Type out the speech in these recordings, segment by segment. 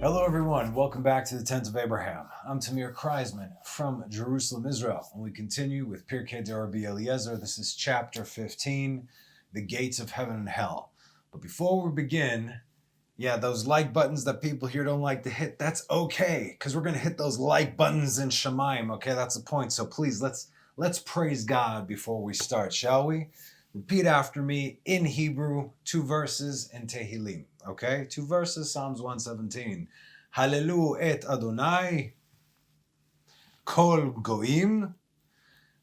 Hello everyone, welcome back to the Tent of Abraham. I'm Tamir Kreisman from Jerusalem, Israel, and we continue with Pirkei de Rabbi Eliezer. This is chapter 15, the gates of heaven and hell. But before we begin, those like buttons that people here don't like to hit, that's okay, because we're going to hit those like buttons in Shemaim, okay? That's the point. So please, let's praise God before we start, shall we? Repeat after me in Hebrew, 2 verses in Tehillim, okay? 2 verses, Psalms 117. Hallelu et Adonai, kol goim,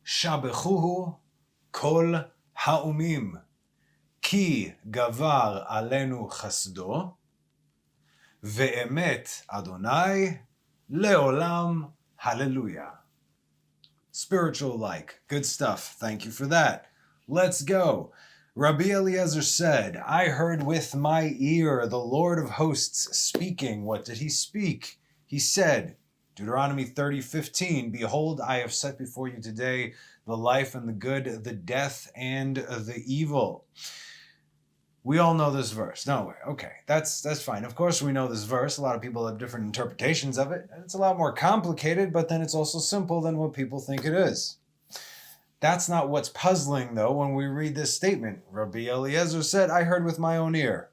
shabechuhu, kol haumim, ki gavar alenu chasdo, ve'emet Adonai, leolam, hallelujah. Spiritual like, good stuff. Thank you for that. Let's go. Rabbi Eliezer said, I heard with my ear the Lord of hosts speaking. What did he speak? He said, Deuteronomy 30:15, Behold, I have set before you today the life and the good, the death and the evil. We all know this verse, don't we? Okay, that's fine. Of course we know this verse. A lot of people have different interpretations of it. It's a lot more complicated, but then it's also simple than what people think it is. That's not what's puzzling, though, when we read this statement. Rabbi Eliezer said, I heard with my own ear.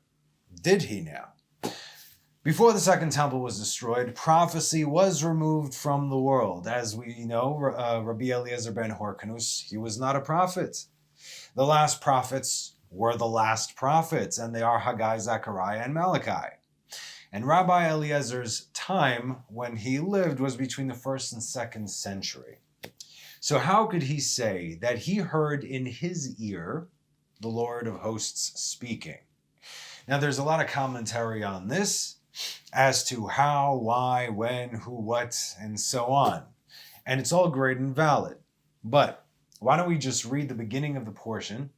Did he now? Before the second temple was destroyed, prophecy was removed from the world. As we know, Rabbi Eliezer ben Horkanus, he was not a prophet. The last prophets were the last prophets, and they are Haggai, Zechariah, and Malachi. And Rabbi Eliezer's time when he lived was between the 1st and 2nd century. So how could he say that he heard in his ear the Lord of hosts speaking? Now, there's a lot of commentary on this as to how, why, when, who, what, and so on. And it's all great and valid. But why don't we just read the beginning of the portion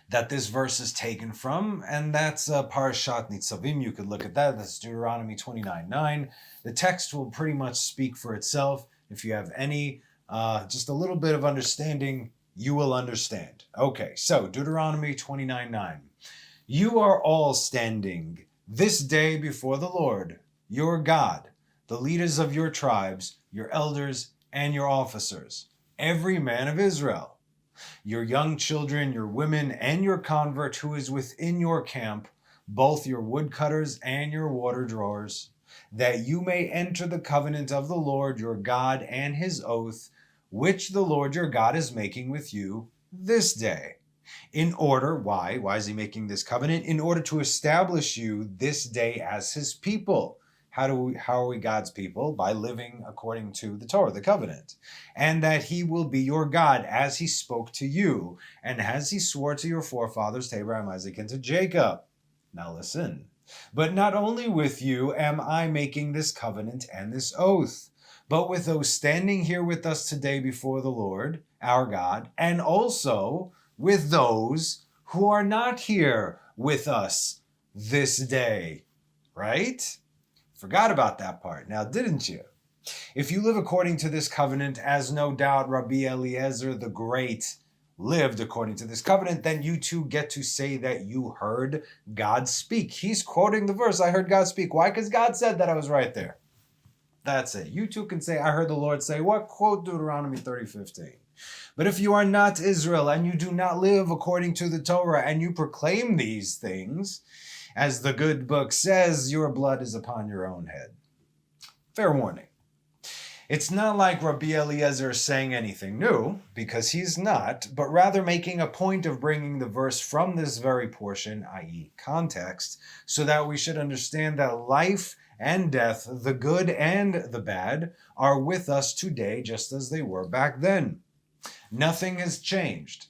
that this verse is taken from, and that's Parashat Nitzavim. You could look at that. That's Deuteronomy 29:9. The text will pretty much speak for itself. If you have any just a little bit of understanding, you will understand. Okay, so Deuteronomy 29:9. You are all standing this day before the Lord, your God, the leaders of your tribes, your elders, and your officers, every man of Israel, your young children, your women, and your convert who is within your camp, both your woodcutters and your water drawers, that you may enter the covenant of the Lord your God and his oath, which the Lord your God is making with you this day. In order, why is he making this covenant? In order to establish you this day as his people. How are we God's people? By living according to the Torah, the covenant. And that he will be your God as he spoke to you, and as he swore to your forefathers, to Abraham, Isaac, and to Jacob. Now listen. But not only with you am I making this covenant and this oath, but with those standing here with us today before the Lord, our God, and also with those who are not here with us this day. Right? Forgot about that part now, didn't you? If you live according to this covenant, as no doubt Rabbi Eliezer the Great lived according to this covenant, then you too get to say that you heard God speak. He's quoting the verse, I heard God speak. Why? Because God said that. I was right there. That's it. You too can say, I heard the Lord say, what? Quote Deuteronomy 30:15. But if you are not Israel and you do not live according to the Torah and you proclaim these things, as the good book says, your blood is upon your own head. Fair warning. It's not like Rabbi Eliezer is saying anything new, because he's not, but rather making a point of bringing the verse from this very portion, i.e. context, so that we should understand that life and death, the good and the bad, are with us today just as they were back then. Nothing has changed,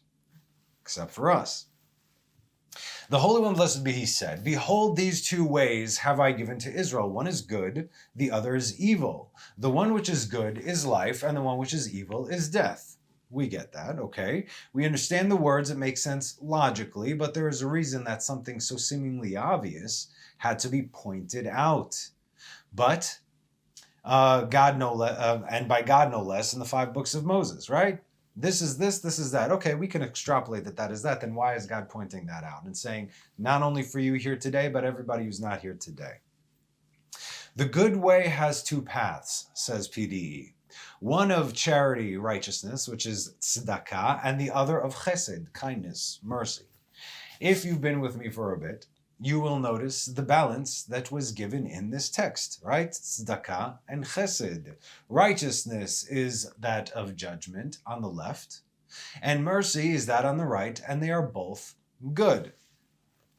except for us. The Holy One, blessed be he, said, Behold, these 2 ways have I given to Israel. One is good, the other is evil. The one which is good is life, and the one which is evil is death. We get that, okay? We understand the words, it makes sense logically, but there is a reason that something so seemingly obvious had to be pointed out. But God no less, and by God no less, in the 5 books of Moses, right? This is this is that. Okay, we can extrapolate that is that. Then why is God pointing that out and saying, not only for you here today, but everybody who's not here today? The good way has two paths, says PDE. One of charity, righteousness, which is tzedakah, and the other of chesed, kindness, mercy. If you've been with me for a bit, you will notice the balance that was given in this text, right? Tzedakah and chesed. Righteousness is that of judgment on the left, and mercy is that on the right, and they are both good.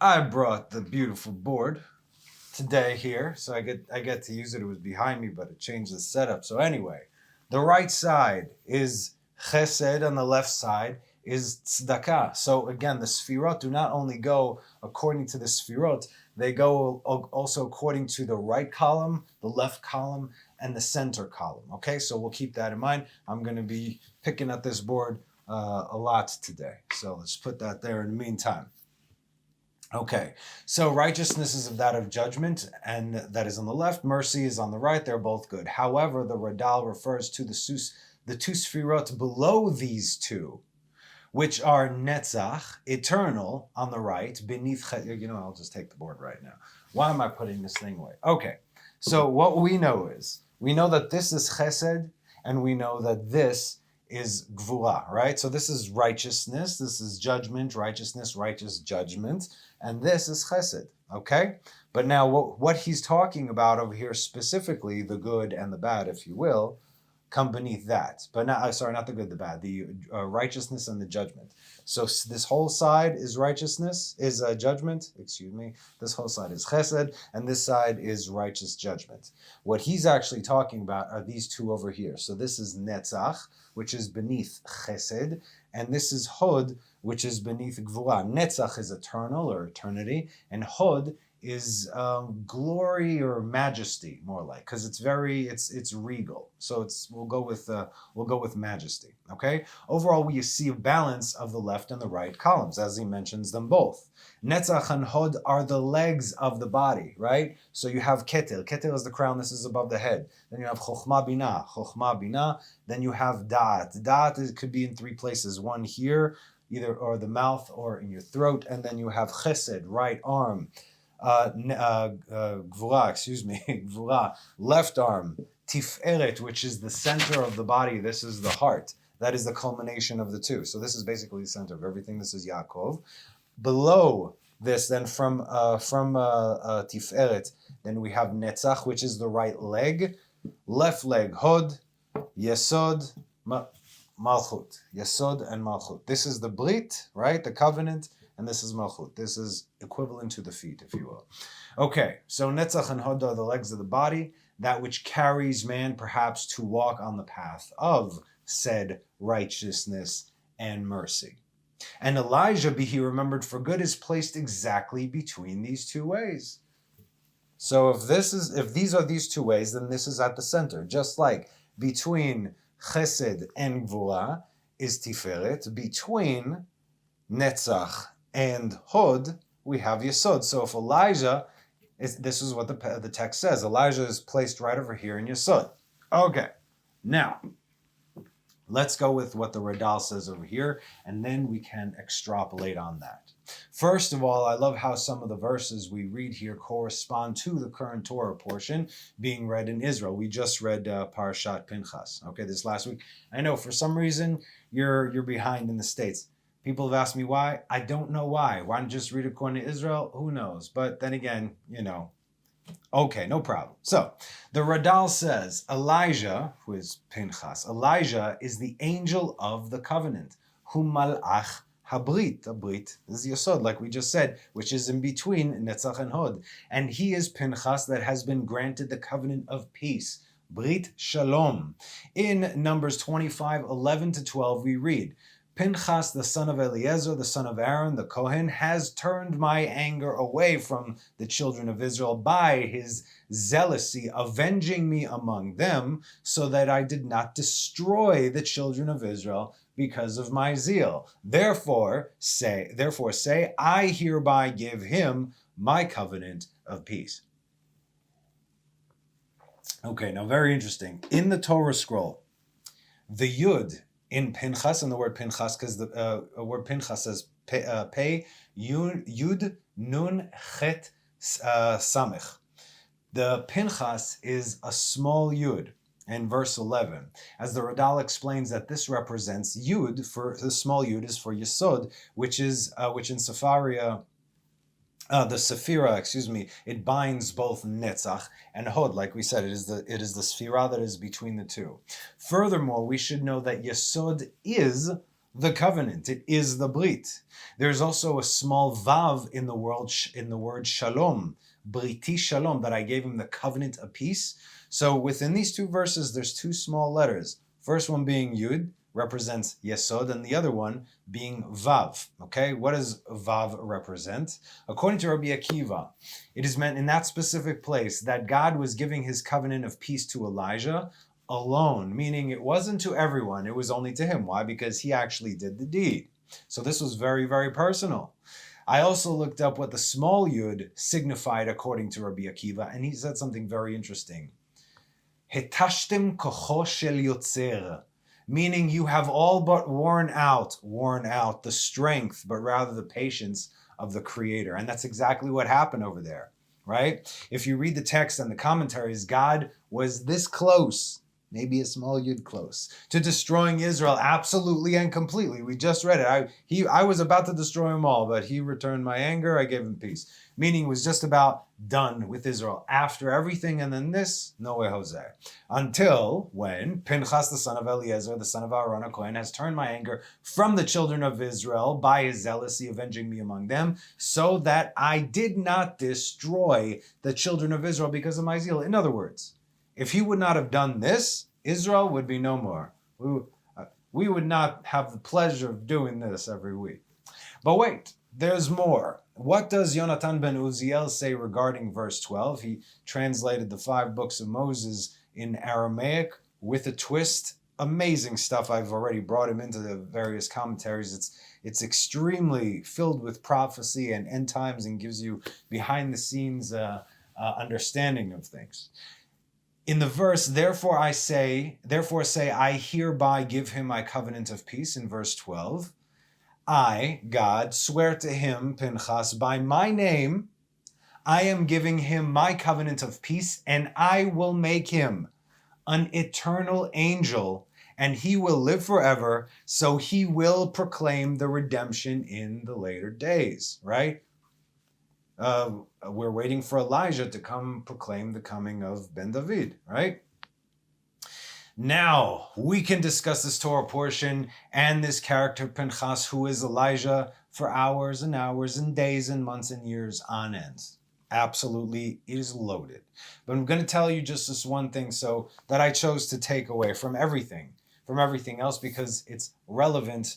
I brought the beautiful board today here, so I get to use it. It was behind me, but it changed the setup. So anyway, the right side is chesed, on the left side is tzedakah. So again, the sfirot do not only go according to the sfirot, they go also according to the right column, the left column, and the center column. Okay, so we'll keep that in mind. I'm going to be picking at this board a lot today. So let's put that there in the meantime. Okay, so righteousness is of that of judgment, and that is on the left. Mercy is on the right. They're both good. However, the Radal refers to the two sfirot below these two, which are netzach, eternal, on the right, beneath, I'll just take the board right now. Why am I putting this thing away? Okay, so what we know that this is chesed, and we know that this is gvura, right? So this is righteousness, this is judgment, righteousness, righteous judgment, and this is chesed, okay? But now what he's talking about over here specifically, the good and the bad, if you will, come beneath that. But not the good, the bad, the righteousness and the judgment. So this whole side is righteousness, is judgment, this whole side is chesed, and this side is righteous judgment. What he's actually talking about are these two over here. So this is netzach, which is beneath chesed, and this is hod, which is beneath gvura. Netzach is eternal or eternity, and hod is glory or majesty, more like, because it's regal. So we'll go with majesty. Okay. Overall, we see a balance of the left and the right columns, as he mentions them both. Netzach and hod are the legs of the body, right? So you have keter. Keter is the crown. This is above the head. Then you have chokhmah bina. Then you have da'at. Da'at could be in three places. One here, either or the mouth or in your throat, and then you have chesed, right arm. Gvura, Gvura, left arm, tiferet, which is the center of the body. This is the heart. That is the culmination of the two. So this is basically the center of everything. This is Yaakov. Below this, then from tiferet, then we have netzach, which is the right leg, left leg, hod, yesod, malchut, yesod and malchut. This is the brit, right, the covenant. And this is malchut. This is equivalent to the feet, if you will. Okay, so netzach and hod are the legs of the body, that which carries man perhaps to walk on the path of said righteousness and mercy. And Elijah, be he remembered for good, is placed exactly between these two ways. So if these are these two ways, then this is at the center. Just like between chesed and gvura is tiferet, between netzach and hod, we have yesod. So if Elijah, this is what the text says, Elijah is placed right over here in yesod. Okay, now, let's go with what the Radal says over here, and then we can extrapolate on that. First of all, I love how some of the verses we read here correspond to the current Torah portion being read in Israel. We just read Parashat Pinhas, okay, this last week. I know for some reason you're behind in the States. People have asked me why. I don't know why. Why not just read according to Israel? Who knows? But then again, okay, no problem. So, the Radal says, Elijah, who is Pinhas, Elijah is the angel of the covenant, hu malach habrit. The brit is yesod, like we just said, which is in between netzach and hod. And he is Pinhas that has been granted the covenant of peace, brit shalom. In Numbers 25, 11 to 12, we read, Pinhas, the son of Eliezer, the son of Aaron, the Kohen, has turned my anger away from the children of Israel by his zealousy, avenging me among them, so that I did not destroy the children of Israel because of my zeal. Therefore say, I hereby give him my covenant of peace. Okay, now very interesting. In the Torah scroll, the Yud in Pinhas, and the word Pinhas, because the word Pinhas says Pei Yud Nun Chet Samech. The Pinhas is a small yud in verse 11, as the Radal explains that this represents yud, for the small yud is for Yesod, which in Sefaria, the Sephira, it binds both Netzach and Hod. Like we said, it is the Sefira that is between the two. Furthermore, we should know that Yesod is the covenant. It is the Brit. There's also a small Vav in the word Shalom, Briti Shalom, that I gave him the covenant of peace. So within these two verses, there's two small letters. First one being Yud, represents Yesod, and the other one being Vav. Okay, what does Vav represent? According to Rabbi Akiva, it is meant in that specific place that God was giving his covenant of peace to Elijah alone, meaning it wasn't to everyone, it was only to him. Why? Because he actually did the deed. So this was very, very personal. I also looked up what the small Yud signified according to Rabbi Akiva, and he said something very interesting. Hetashtem kocho shel yotzer, meaning you have all but worn out the strength, but rather the patience of the Creator. And that's exactly what happened over there, right? If you read the text and the commentaries, God was this close, maybe a small yud close, to destroying Israel absolutely and completely. We just read it. I was about to destroy them all, but he returned my anger. I gave him peace. Meaning was just about done with Israel after everything, and then this, no way Jose. Until when Pinhas, the son of Eliezer, the son of Aaron HaKohen, has turned my anger from the children of Israel by his zealousy, avenging me among them, so that I did not destroy the children of Israel because of my zeal. In other words, if he would not have done this, Israel would be no more. We would not have the pleasure of doing this every week. But wait, there's more. What does Yonatan ben Uziel say regarding verse 12? He translated the 5 books of Moses in Aramaic with a twist. Amazing stuff. I've already brought him into the various commentaries. It's extremely filled with prophecy and end times, and gives you behind the scenes understanding of things. In the verse, therefore say, I hereby give him my covenant of peace, in verse 12. I, God, swear to him, Pinhas, by my name, I am giving him my covenant of peace, and I will make him an eternal angel, and he will live forever, so he will proclaim the redemption in the later days, right? We're waiting for Elijah to come proclaim the coming of Ben David, right? Now, we can discuss this Torah portion and this character Pinhas, who is Elijah, for hours and hours and days and months and years on end. Absolutely, it is loaded. But I'm going to tell you just this one thing so that I chose to take away from everything else, because it's relevant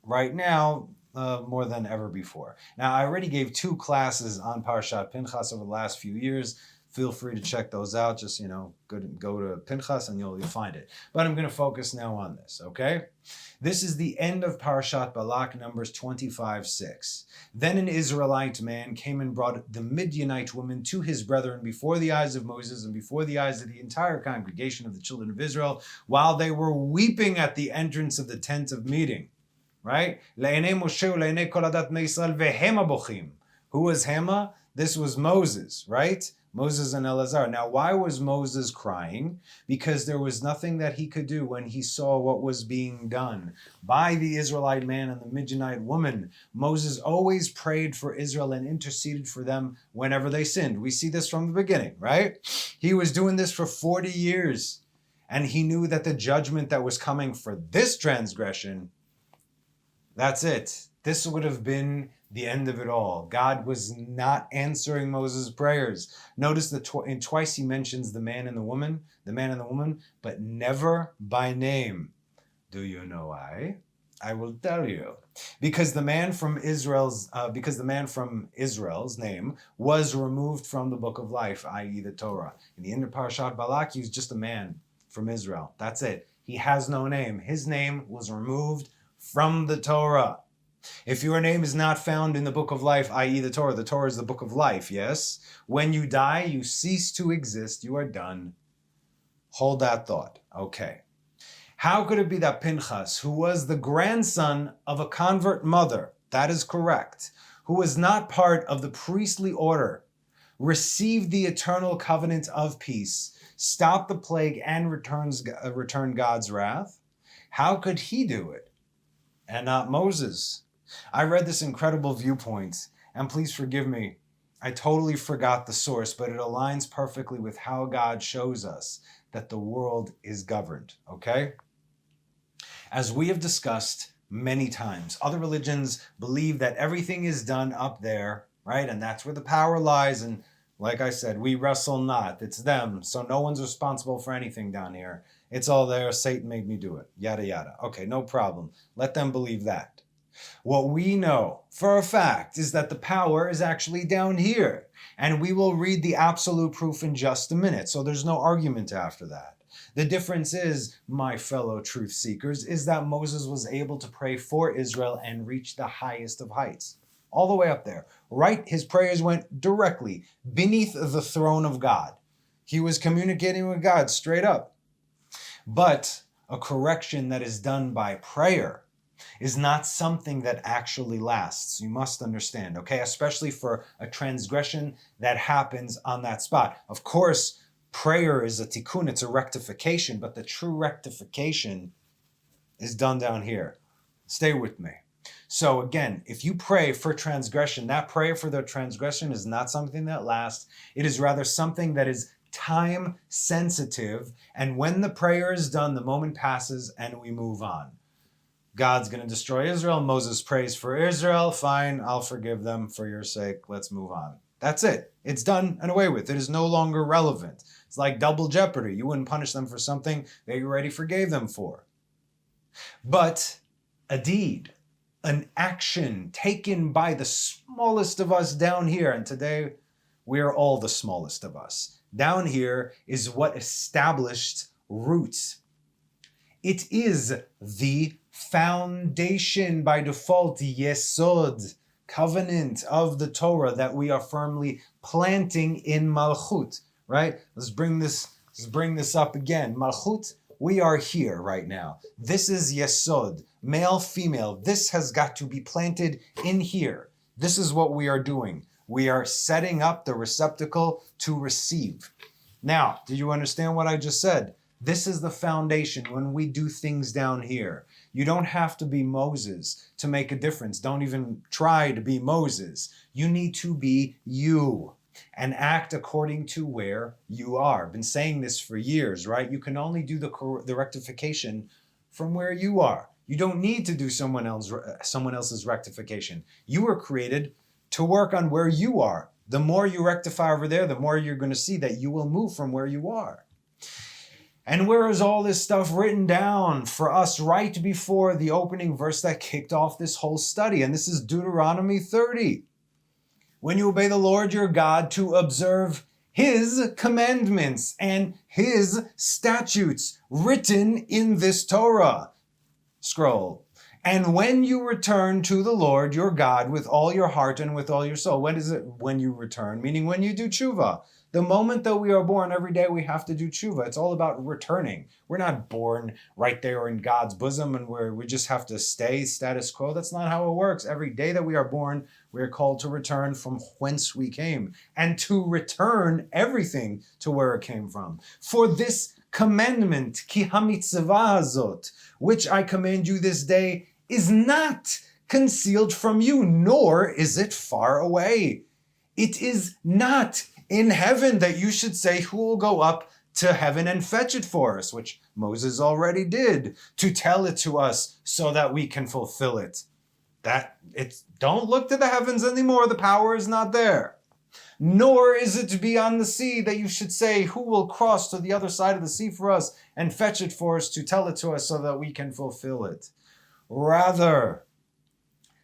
right now more than ever before. Now, I already gave 2 classes on Parshat Pinhas over the last few years. Feel free to check those out. Just, go to Pinhas and you'll find it. But I'm going to focus now on this, okay? This is the end of Parshat Balak, Numbers 25:6. Then an Israelite man came and brought the Midianite woman to his brethren before the eyes of Moses and before the eyes of the entire congregation of the children of Israel, while they were weeping at the entrance of the tent of meeting. Right? Le'enei Moshe u'le'enei kol adat bnei Yisrael vehema bochim. Who was Hema? This was Moses, right? Moses and Eleazar. Now, why was Moses crying? Because there was nothing that he could do when he saw what was being done by the Israelite man and the Midianite woman. Moses always prayed for Israel and interceded for them whenever they sinned. We see this from the beginning, right? He was doing this for 40 years, and he knew that the judgment that was coming for this transgression, that's it. This would have been the end of it all. God was not answering Moses' prayers. Notice that twice he mentions the man and the woman, but never by name. Do you know why? I will tell you. Because the man from Israel's name was removed from the book of life, i.e. the Torah. In the end of Parashat Balak, he was just a man from Israel. That's it. He has no name. His name was removed from the Torah. If your name is not found in the book of life, i.e. the Torah is the book of life, yes? When you die, you cease to exist, you are done. Hold that thought. Okay. How could it be that Pinhas, who was the grandson of a convert mother, that is correct, who was not part of the priestly order, receive the eternal covenant of peace, stop the plague, and return God's wrath? How could he do it and not Moses? I read this incredible viewpoint, and please forgive me, I totally forgot the source, but it aligns perfectly with how God shows us that the world is governed, okay? As we have discussed many times, other religions believe that everything is done up there, right? And that's where the power lies. And like I said, we wrestle not. It's them. So no one's responsible for anything down here. It's all there. Satan made me do it. Yada, yada. Okay, no problem. Let them believe that. What we know for a fact is that the power is actually down here. And we will read the absolute proof in just a minute. So there's no argument after that. The difference is, my fellow truth seekers, is that Moses was able to pray for Israel and reach the highest of heights. All the way up there. Right? His prayers went directly beneath the throne of God. He was communicating with God straight up. But a correction that is done by prayer is not something that actually lasts. You must understand, okay? Especially for a transgression that happens on that spot. Of course, prayer is a tikkun, it's a rectification, but the true rectification is done down here. Stay with me. So again, if you pray for transgression, that prayer for the transgression is not something that lasts. It is rather something that is time sensitive. And when the prayer is done, the moment passes and we move on. God's going to destroy Israel. Moses prays for Israel. Fine, I'll forgive them for your sake. Let's move on. That's it. It's done and away with. It is no longer relevant. It's like double jeopardy. You wouldn't punish them for something that you already forgave them for. But a deed, an action taken by the smallest of us down here, and today we are all the smallest of us. Down here is what established roots. It is the foundation by default, yesod, covenant of the Torah that we are firmly planting in Malchut, right? Let's bring this up again. Malchut, we are here right now. This is yesod, male, female. This has got to be planted in here. This is what we are doing. We are setting up the receptacle to receive. Now, did you understand what I just said? This is the foundation when we do things down here. You don't have to be Moses to make a difference. Don't even try to be Moses. You need to be you and act according to where you are. I've been saying this for years, right? You can only do the rectification from where you are. You don't need to do someone else's rectification. You were created to work on where you are. The more you rectify over there, the more you're going to see that you will move from where you are. And where is all this stuff written down for us right before the opening verse that kicked off this whole study? And this is Deuteronomy 30. When you obey the Lord your God to observe his commandments and his statutes written in this Torah scroll. And when you return to the Lord your God with all your heart and with all your soul. When is it when you return? Meaning when you do tshuva. The moment that we are born, every day we have to do tshuva. It's all about returning. We're not born right there in God's bosom and we just have to stay status quo. That's not how it works. Every day that we are born, we are called to return from whence we came and to return everything to where it came from. For this commandment, ki hamitzvah hazot, which I command you this day, is not concealed from you, nor is it far away. It is not in heaven that you should say, who will go up to heaven and fetch it for us, which Moses already did, to tell it to us so that we can fulfill it. Don't look to the heavens anymore, the power is not there. Nor is it beyond the sea that you should say, who will cross to the other side of the sea for us and fetch it for us to tell it to us so that we can fulfill it. Rather,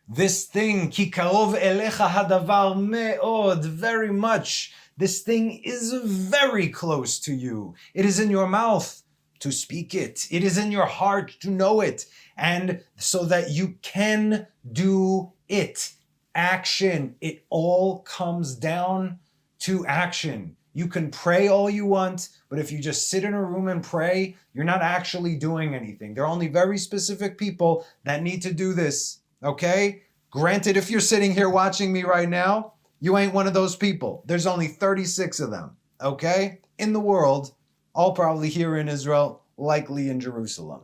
this thing, ki karov elecha hadavar me'od, very much. This thing is very close to you. It is in your mouth to speak it. It is in your heart to know it. And so that you can do it. Action. It all comes down to action. You can pray all you want, but if you just sit in a room and pray, you're not actually doing anything. There are only very specific people that need to do this, okay? Granted, if you're sitting here watching me right now, You ain't one of those people. There's only 36 of them, okay? In the world, all probably here in Israel, likely in Jerusalem.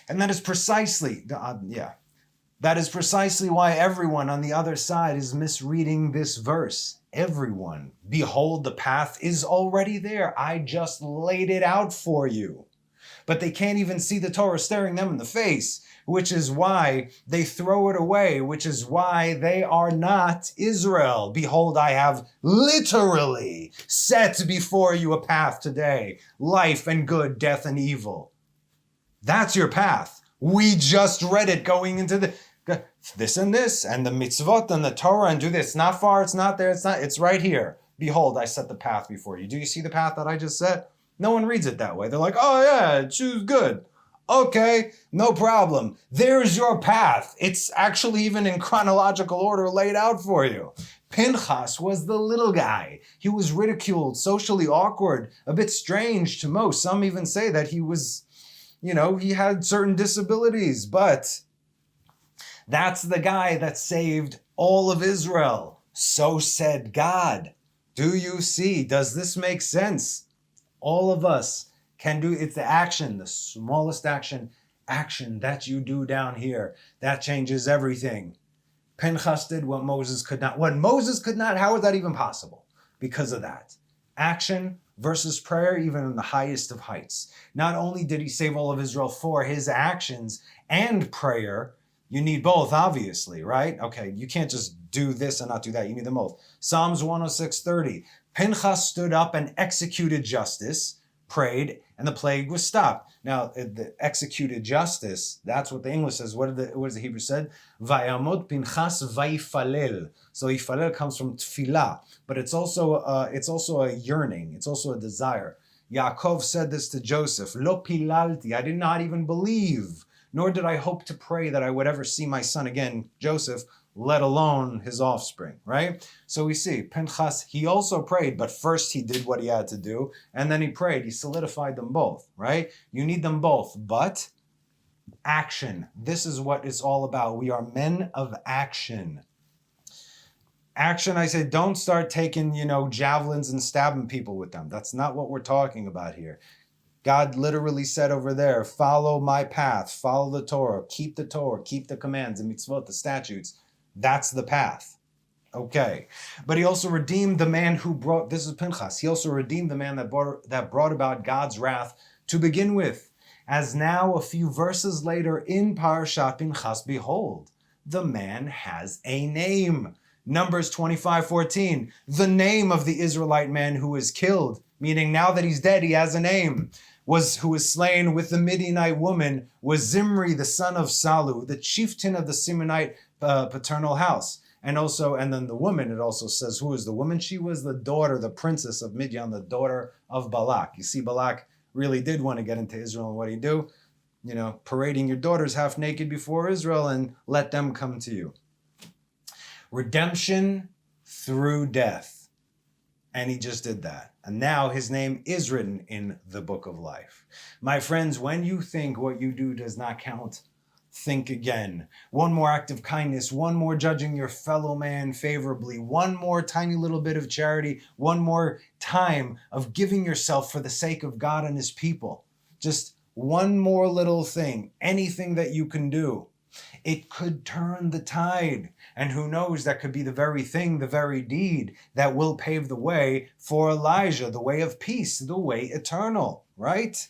And that is precisely, that is precisely why everyone on the other side is misreading this verse. Everyone. Behold, the path is already there. I just laid it out for you. But they can't even see the Torah staring them in the face, which is why they throw it away, which is why they are not Israel. Behold, I have literally set before you a path today, life and good, death and evil. That's your path. We just read it going into this and the mitzvot and the Torah and do this. Not far, it's not there, it's right here. Behold, I set the path before you. Do you see the path that I just set? No one reads it that way. They're like, oh yeah, choose good. Okay, no problem. There's your path. It's actually even in chronological order laid out for you. Pinhas was the little guy. He was ridiculed, socially awkward, a bit strange to most. Some even say that he was, he had certain disabilities, but that's the guy that saved all of Israel. So said God. Do you see? Does this make sense? All of us can do, it's the action, the smallest action that you do down here. That changes everything. Pinhas did what Moses could not. What Moses could not, how is that even possible? Because of that. Action versus prayer, even in the highest of heights. Not only did he save all of Israel for his actions and prayer, you need both, obviously, right? Okay, you can't just do this and not do that. You need them both. Psalms 106:30. Pinhas stood up and executed justice, prayed, and the plague was stopped. Now, the executed justice, that's what the English says. What does the Hebrew said? Vayamod Pinhas vayfalel. So yifalel comes from tefillah, but it's also a yearning. It's also a desire. Yaakov said this to Joseph. Lo pilalti. I did not even believe, nor did I hope to pray that I would ever see my son again, Joseph, let alone his offspring, right? So we see Pinhas, he also prayed, but first he did what he had to do, and then he prayed. He solidified them both, right? You need them both, but action. This is what it's all about. We are men of action. Action, I say, don't start taking, javelins and stabbing people with them. That's not what we're talking about here. God literally said over there, follow my path, follow the Torah, keep the commands, the mitzvot, the statutes. That's the path. Okay. But he also redeemed the man who brought, this is Pinhas, he also redeemed the man that brought about God's wrath to begin with. As now, a few verses later in Parashat Pinhas, behold, the man has a name. Numbers 25:14, the name of the Israelite man who was killed, meaning now that he's dead, he has a name, who was slain with the Midianite woman, was Zimri, the son of Salu, the chieftain of the Simonite paternal house. And then the woman, it also says, who is the woman? She was the daughter, the princess of Midian, the daughter of Balak. You see, Balak really did want to get into Israel, and what did he do? Parading your daughters half naked before Israel and let them come to you. Redemption through death. And he just did that. And now his name is written in the book of life. My friends, when you think what you do does not count, think again. One more act of kindness, one more judging your fellow man favorably, one more tiny little bit of charity, one more time of giving yourself for the sake of God and his people. Just one more little thing, anything that you can do. It could turn the tide. And who knows, that could be the very thing, the very deed that will pave the way for Elijah, the way of peace, the way eternal, right?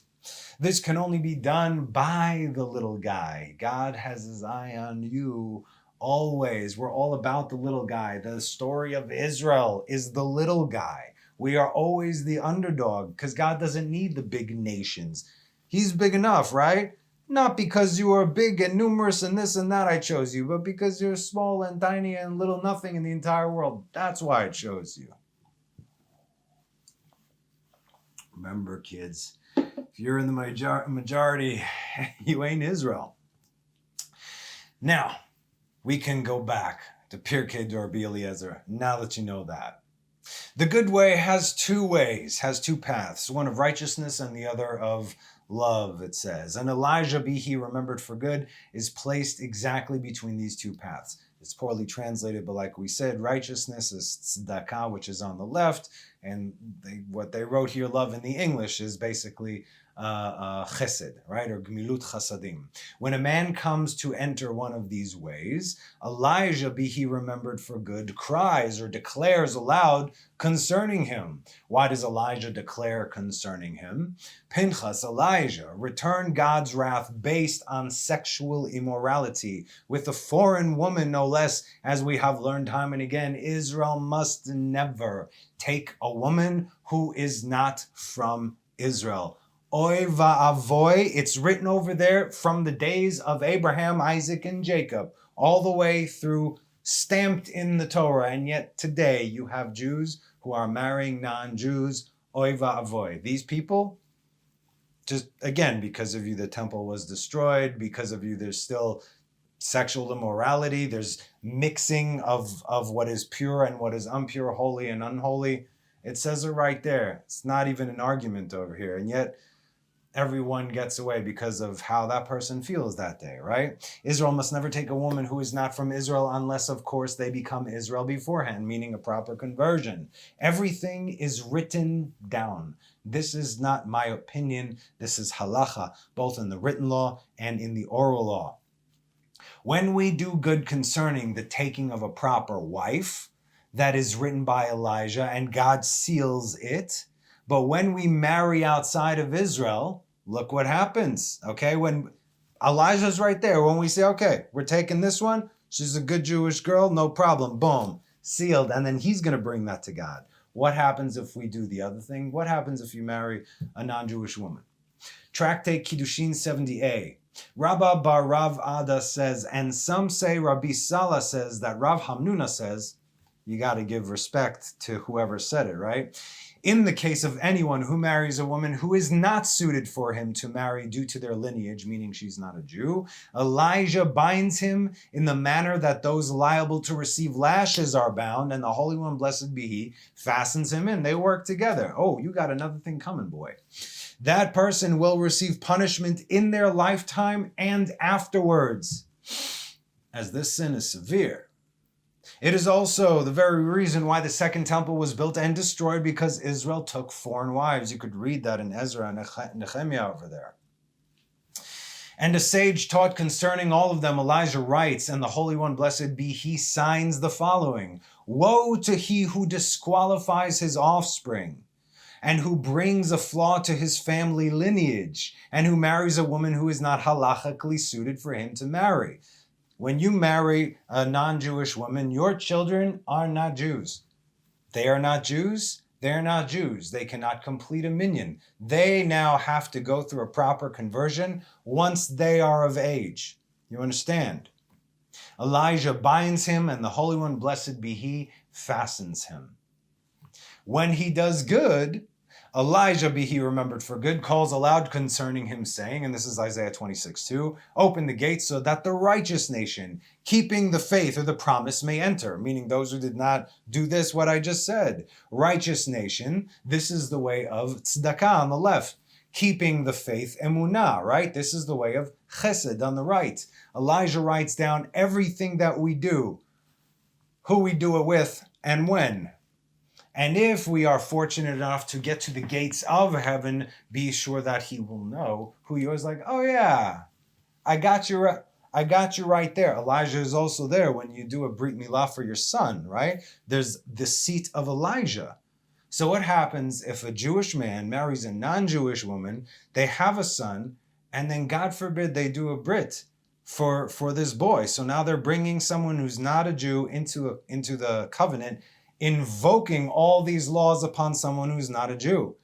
This can only be done by the little guy. God has his eye on you always. We're all about the little guy. The story of Israel is the little guy. We are always the underdog because God doesn't need the big nations. He's big enough, right? Not because you are big and numerous and this and that I chose you, but because you're small and tiny and little nothing in the entire world. That's why I chose you. Remember, kids, if you're in the majority, you ain't Israel. Now, we can go back to Pirkei Rabbi Eliezer, now that you know that. The good way has two ways, has two paths, one of righteousness and the other of love, it says. And Elijah, be he remembered for good, is placed exactly between these two paths. It's poorly translated, but like we said, righteousness is tzedakah, which is on the left, and what they wrote here, love in the English, is basically chesed, right, or gmilut chasadim. When a man comes to enter one of these ways, Elijah, be he remembered for good, cries or declares aloud concerning him. Why does Elijah declare concerning him? Pinhas, Elijah, returned God's wrath based on sexual immorality with a foreign woman, no less. As we have learned time and again, Israel must never take a woman who is not from Israel. Oy va'avoy, it's written over there from the days of Abraham, Isaac, and Jacob, all the way through, stamped in the Torah. And yet today you have Jews who are marrying non-Jews. Oy va'avoy. These people, just again, because of you, the temple was destroyed. Because of you, there's still sexual immorality. There's mixing of what is pure and what is impure, holy and unholy. It says it right there. It's not even an argument over here. And yet everyone gets away because of how that person feels that day, right? Israel must never take a woman who is not from Israel unless, of course, they become Israel beforehand, meaning a proper conversion. Everything is written down. This is not my opinion. This is halacha, both in the written law and in the oral law. When we do good concerning the taking of a proper wife, that is written by Elijah, and God seals it. But when we marry outside of Israel, look what happens, okay? When Elijah's right there, when we say, okay, we're taking this one, she's a good Jewish girl, no problem, boom, sealed, and then he's going to bring that to God. What happens if we do the other thing? What happens if you marry a non-Jewish woman? Tractate Kiddushin 70a. Rabba bar Rav Ada says, and some say Rabbi Salah says that Rav Hamnuna says, you got to give respect to whoever said it, right? In the case of anyone who marries a woman who is not suited for him to marry due to their lineage, meaning she's not a Jew, Elijah binds him in the manner that those liable to receive lashes are bound, and the Holy One, blessed be he, fastens him in. They work together. Oh, you got another thing coming, boy. That person will receive punishment in their lifetime and afterwards, as this sin is severe. It is also the very reason why the second temple was built and destroyed, because Israel took foreign wives. You could read that in Ezra and Nehemiah over there. And a sage taught concerning all of them, Elijah writes, and the Holy One, blessed be he, signs the following. Woe to he who disqualifies his offspring, and who brings a flaw to his family lineage, and who marries a woman who is not halachically suited for him to marry. When you marry a non-Jewish woman, your children are not Jews. They are not Jews. They're not Jews. They cannot complete a minyan. They now have to go through a proper conversion once they are of age. You understand? Elijah binds him, and the Holy One, blessed be he, fastens him. When he does good, Elijah, be he remembered for good, calls aloud concerning him, saying, and this is Isaiah 26:2, open the gates so that the righteous nation, keeping the faith or the promise, may enter, meaning those who did not do this, what I just said. Righteous nation, this is the way of tzedakah on the left. Keeping the faith, emunah, right? This is the way of chesed on the right. Elijah writes down everything that we do, who we do it with, and when. And if we are fortunate enough to get to the gates of heaven, be sure that he will know who you are. Is like, oh yeah, I got you right there. Elijah is also there when you do a brit milah for your son, right? There's the seat of Elijah. So what happens if a Jewish man marries a non-Jewish woman, they have a son, and then God forbid they do a brit for this boy. So now they're bringing someone who's not a Jew into the covenant, invoking all these laws upon someone who's not a Jew.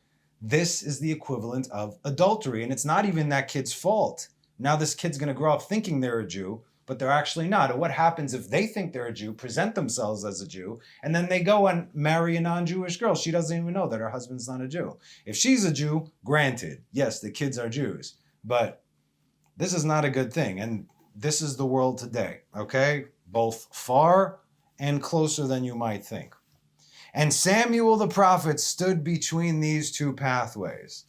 This is the equivalent of adultery, and it's not even that kid's fault. Now this kid's going to grow up thinking they're a Jew, but they're actually not. And what happens if they think they're a Jew, present themselves as a Jew, and then they go and marry a non-Jewish girl? She doesn't even know that her husband's not a Jew. If she's a Jew, granted, yes, the kids are Jews, but this is not a good thing. And this is the world today, okay? Both far and closer than you might think. And Samuel the prophet stood between these two pathways.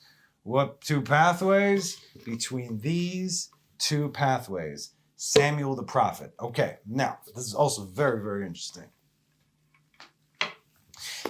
What two pathways? Between these two pathways. Samuel the prophet. Okay, now, this is also very, very interesting.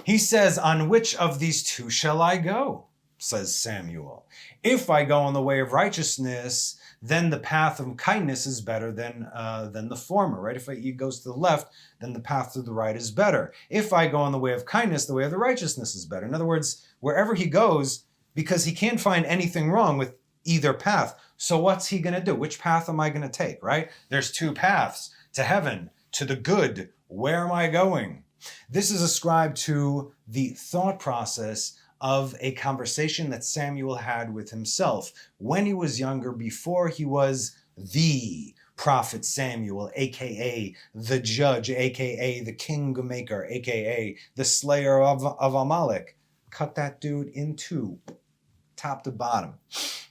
He says, on which of these two shall I go? Says Samuel. If I go on the way of righteousness, then the path of kindness is better than the former, right? If he goes to the left, then the path to the right is better. If I go on the way of kindness, the way of the righteousness is better. In other words, wherever he goes, because he can't find anything wrong with either path. So what's he going to do? Which path am I going to take, right? There's two paths, to heaven, to the good. Where am I going? This is ascribed to the thought process of a conversation that Samuel had with himself when he was younger, before he was the prophet Samuel, aka the judge, aka the kingmaker, aka the slayer of Amalek. Cut that dude in two, top to bottom.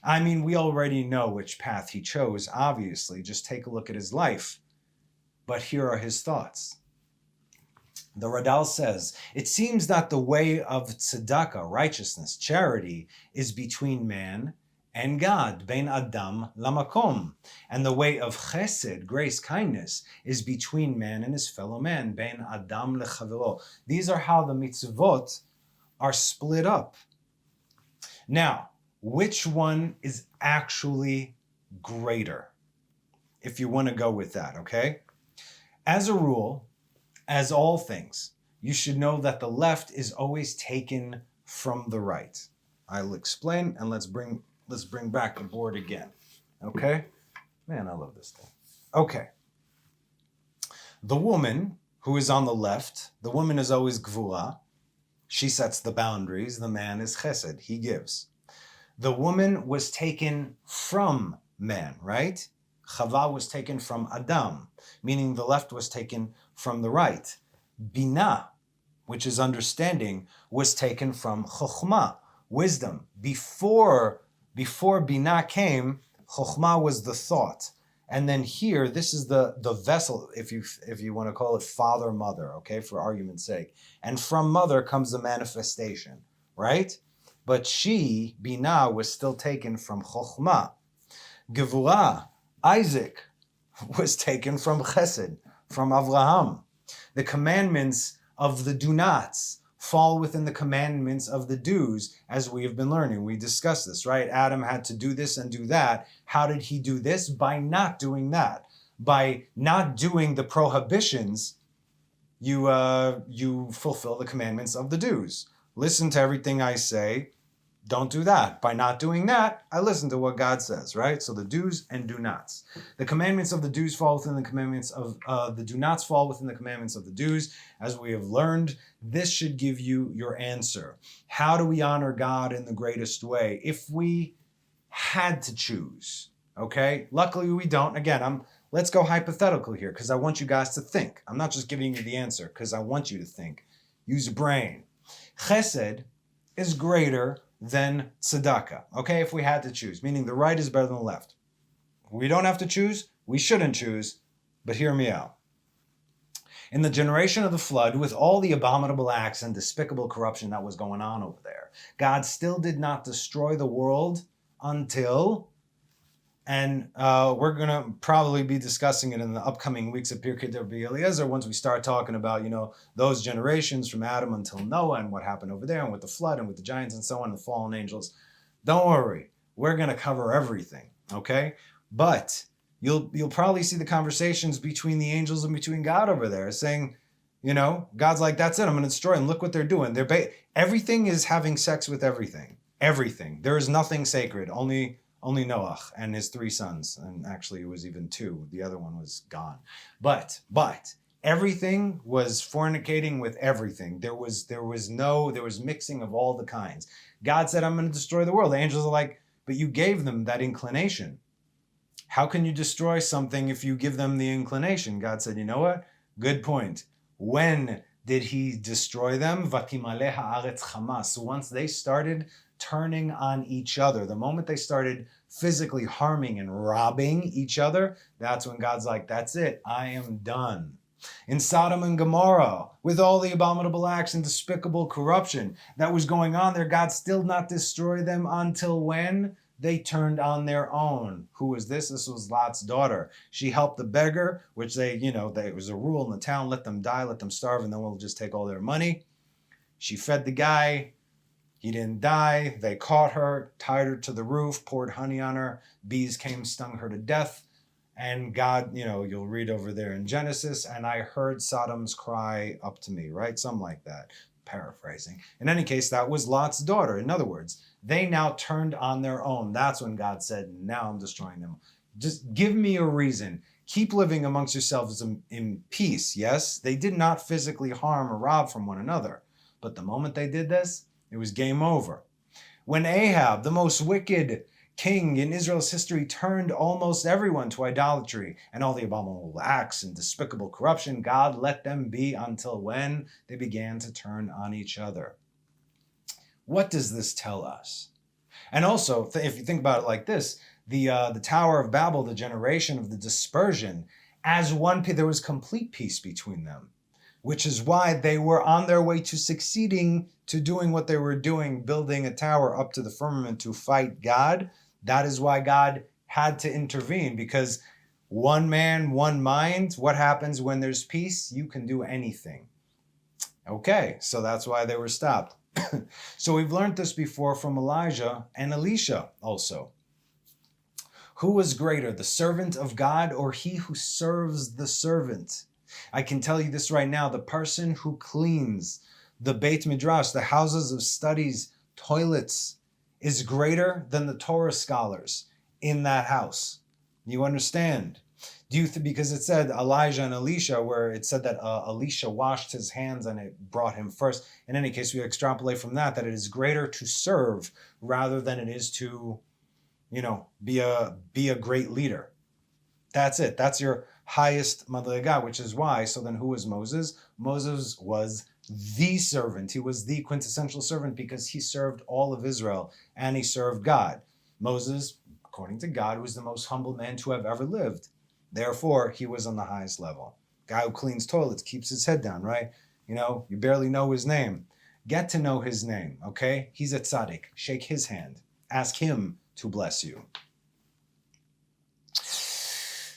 I mean, we already know which path he chose, obviously. Just take a look at his life. But here are his thoughts. The Radal says, it seems that the way of tzedakah, righteousness, charity, is between man and God, bein adam lamakom. And the way of chesed, grace, kindness, is between man and his fellow man, bein adam lechavero. These are how the mitzvot are split up. Now, which one is actually greater? If you want to go with that, okay? As a rule, as all things, you should know that the left is always taken from the right. I'll explain, and let's bring back the board again. Okay? Man, I love this thing. Okay. The woman who is on the left, the woman is always gvura. She sets the boundaries. The man is chesed. He gives. The woman was taken from man, right? Chava was taken from Adam, meaning the left was taken from the right. Binah, which is understanding, was taken from Chokhmah, wisdom. Before Binah came, Chokhmah was the thought. And then here, this is the vessel, if you want to call it father, mother, okay, for argument's sake. And from mother comes the manifestation, right? But she, Binah, was still taken from Chokhmah. Gevurah, Isaac, was taken from Chesed, from Avraham. The commandments of the do-nots fall within the commandments of the do's, as we have been learning. We discussed this, right? Adam had to do this and do that. How did he do this? By not doing that. By not doing the prohibitions, you fulfill the commandments of the do's. Listen to everything I say. Don't do that. By not doing that, I listen to what God says, right? So the do's and do-nots. The commandments of the do's fall within the commandments of the do-nots fall within the commandments of the do's. As we have learned, this should give you your answer. How do we honor God in the greatest way? If we had to choose, okay? Luckily we don't. Again, let's go hypothetical here because I want you guys to think. I'm not just giving you the answer because I want you to think. Use your brain. Chesed is greater than tzedakah, okay, if we had to choose, meaning the right is better than the left. We don't have to choose, we shouldn't choose, but hear me out. In the generation of the flood, with all the abominable acts and despicable corruption that was going on over there, God still did not destroy the world until, and we're going to probably be discussing it in the upcoming weeks of Pirkei Rabbi Eliezer once we start talking about, those generations from Adam until Noah and what happened over there and with the flood and with the giants and so on and the fallen angels. Don't worry. We're going to cover everything, okay? But you'll probably see the conversations between the angels and between God over there saying, God's like, that's it. I'm going to destroy them. Look what they're doing. Everything is having sex with everything. Everything. There is nothing sacred. Only Noah and his 3 sons, and actually it was even 2. The other one was gone. But everything was fornicating with everything. There was mixing of all the kinds. God said, I'm going to destroy the world. The angels are like, but you gave them that inclination. How can you destroy something if you give them the inclination? God said, you know what? Good point. When did he destroy them? Vatimale haaretz chama. So once they started turning on each other, the moment they started physically harming and robbing each other, that's when God's like, that's it, I am done. In Sodom and Gomorrah, with all the abominable acts and despicable corruption that was going on there, God still did not destroy them until when? They turned on their own. Who was this? This was Lot's daughter. She helped the beggar, which it was a rule in the town, let them die, let them starve, and then we'll just take all their money. She fed the guy. He didn't die. They caught her, tied her to the roof, poured honey on her. Bees came, stung her to death. And God, you'll read over there in Genesis, and I heard Sodom's cry up to me, right? Something like that, paraphrasing. In any case, that was Lot's daughter. In other words, they now turned on their own. That's when God said, now I'm destroying them. Just give me a reason. Keep living amongst yourselves in peace, yes? They did not physically harm or rob from one another. But the moment they did this, it was game over. When Ahab, the most wicked king in Israel's history, turned almost everyone to idolatry and all the abominable acts and despicable corruption, God let them be until when they began to turn on each other. What does this tell us? And also, if you think about it like this, the Tower of Babel, the generation of the dispersion, as one, there was complete peace between them, which is why they were on their way to succeeding to doing what they were doing, building a tower up to the firmament to fight God. That is why God had to intervene, because one man, one mind. What happens when there's peace? You can do anything. Okay, so that's why they were stopped. So we've learned this before from Elijah and Elisha also. Who was greater, the servant of God or he who serves the servant? I can tell you this right now, the person who cleans the Beit Midrash, the houses of studies, toilets, is greater than the Torah scholars in that house. You understand? Because it said Elijah and Elisha, where it said that Elisha washed his hands and it brought him first. In any case, we extrapolate from that it is greater to serve rather than it is to, be a great leader. That's it. That's your highest madriga, which is why. So then who was Moses? Moses was the servant. He was the quintessential servant because he served all of Israel and he served God. Moses, according to God, was the most humble man to have ever lived. Therefore, he was on the highest level. Guy who cleans toilets, keeps his head down, right? You barely know his name. Get to know his name, okay? He's a tzaddik. Shake his hand. Ask him to bless you.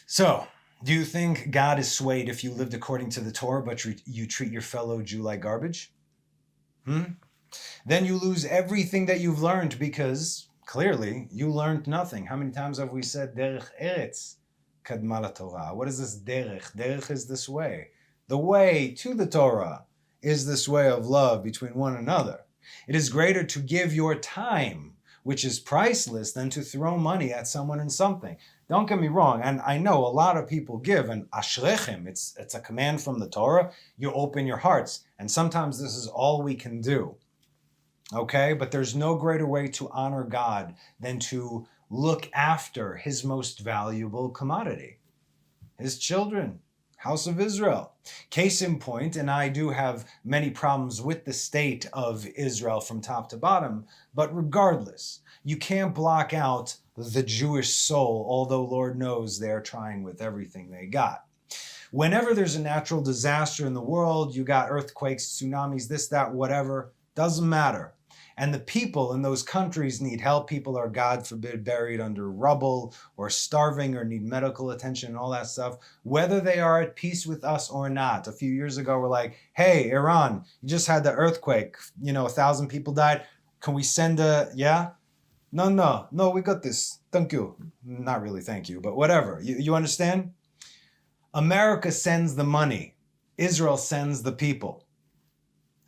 So, do you think God is swayed if you lived according to the Torah, but you treat your fellow Jew like garbage? Then you lose everything that you've learned because, clearly, you learned nothing. How many times have we said, derech eretz kadma laTorah? What is this derech? Derech is this way. The way to the Torah is this way of love between one another. It is greater to give your time, which is priceless, than to throw money at someone and something. Don't get me wrong, and I know a lot of people give, and ashrechem, it's a command from the Torah. You open your hearts, and sometimes this is all we can do. Okay, but there's no greater way to honor God than to look after his most valuable commodity, his children, house of Israel. Case in point, and I do have many problems with the state of Israel from top to bottom, but regardless, you can't block out the Jewish soul, although Lord knows they're trying with everything they got. Whenever there's a natural disaster in the world, you got earthquakes, tsunamis, this, that, whatever, doesn't matter. And the people in those countries need help. People are, God forbid, buried under rubble or starving or need medical attention and all that stuff, whether they are at peace with us or not. A few years ago, we're like, hey, Iran, you just had the earthquake. 1,000 people died. Can we send yeah? No, we got this. Thank you. Not really thank you, but whatever. You understand? America sends the money. Israel sends the people.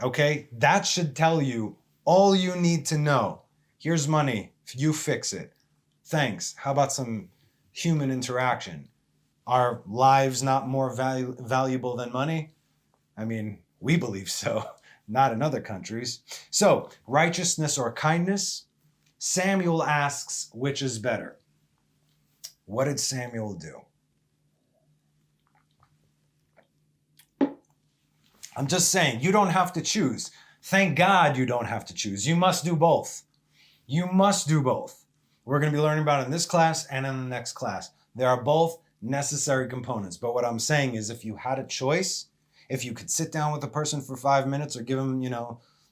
Okay? That should tell you all you need to know. Here's money. You fix it. Thanks. How about some human interaction? Are lives not more valuable than money? I mean, we believe so. Not in other countries. So, righteousness or kindness? Samuel asks, which is better? What did Samuel do? I'm just saying, you don't have to choose. Thank God you don't have to choose. You must do both. You must do both. We're going to be learning about it in this class and in the next class. They are both necessary components. But what I'm saying is, if you had a choice, if you could sit down with a person for 5 minutes or give them,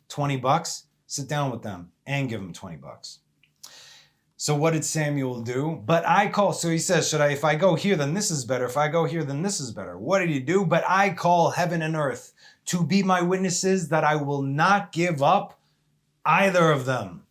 $20, sit down with them and give them $20. So what did Samuel do? But I call, so he says, if I go here, then this is better. If I go here, then this is better. What did he do? But I call heaven and earth to be my witnesses that I will not give up either of them.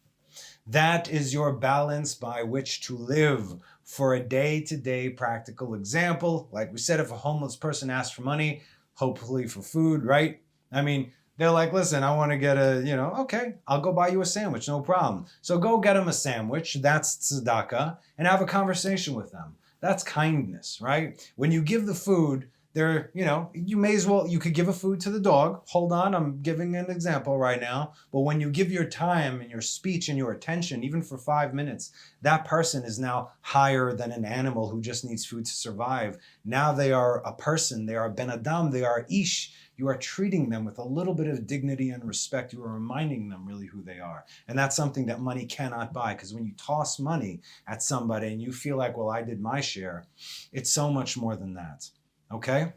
That is your balance by which to live. For a day-to-day practical example, like we said, if a homeless person asks for money, hopefully for food, right? I mean, they're like, listen, I want to get okay, I'll go buy you a sandwich, no problem. So go get them a sandwich, that's tzedakah, and have a conversation with them. That's kindness, right? When you give the food, you could give a food to the dog. Hold on, I'm giving an example right now. But when you give your time and your speech and your attention, even for 5 minutes, that person is now higher than an animal who just needs food to survive. Now they are a person, they are ben adam, they are ish. You are treating them with a little bit of dignity and respect. You are reminding them really who they are. And that's something that money cannot buy, because when you toss money at somebody and you feel like, well, I did my share, it's so much more than that. Okay?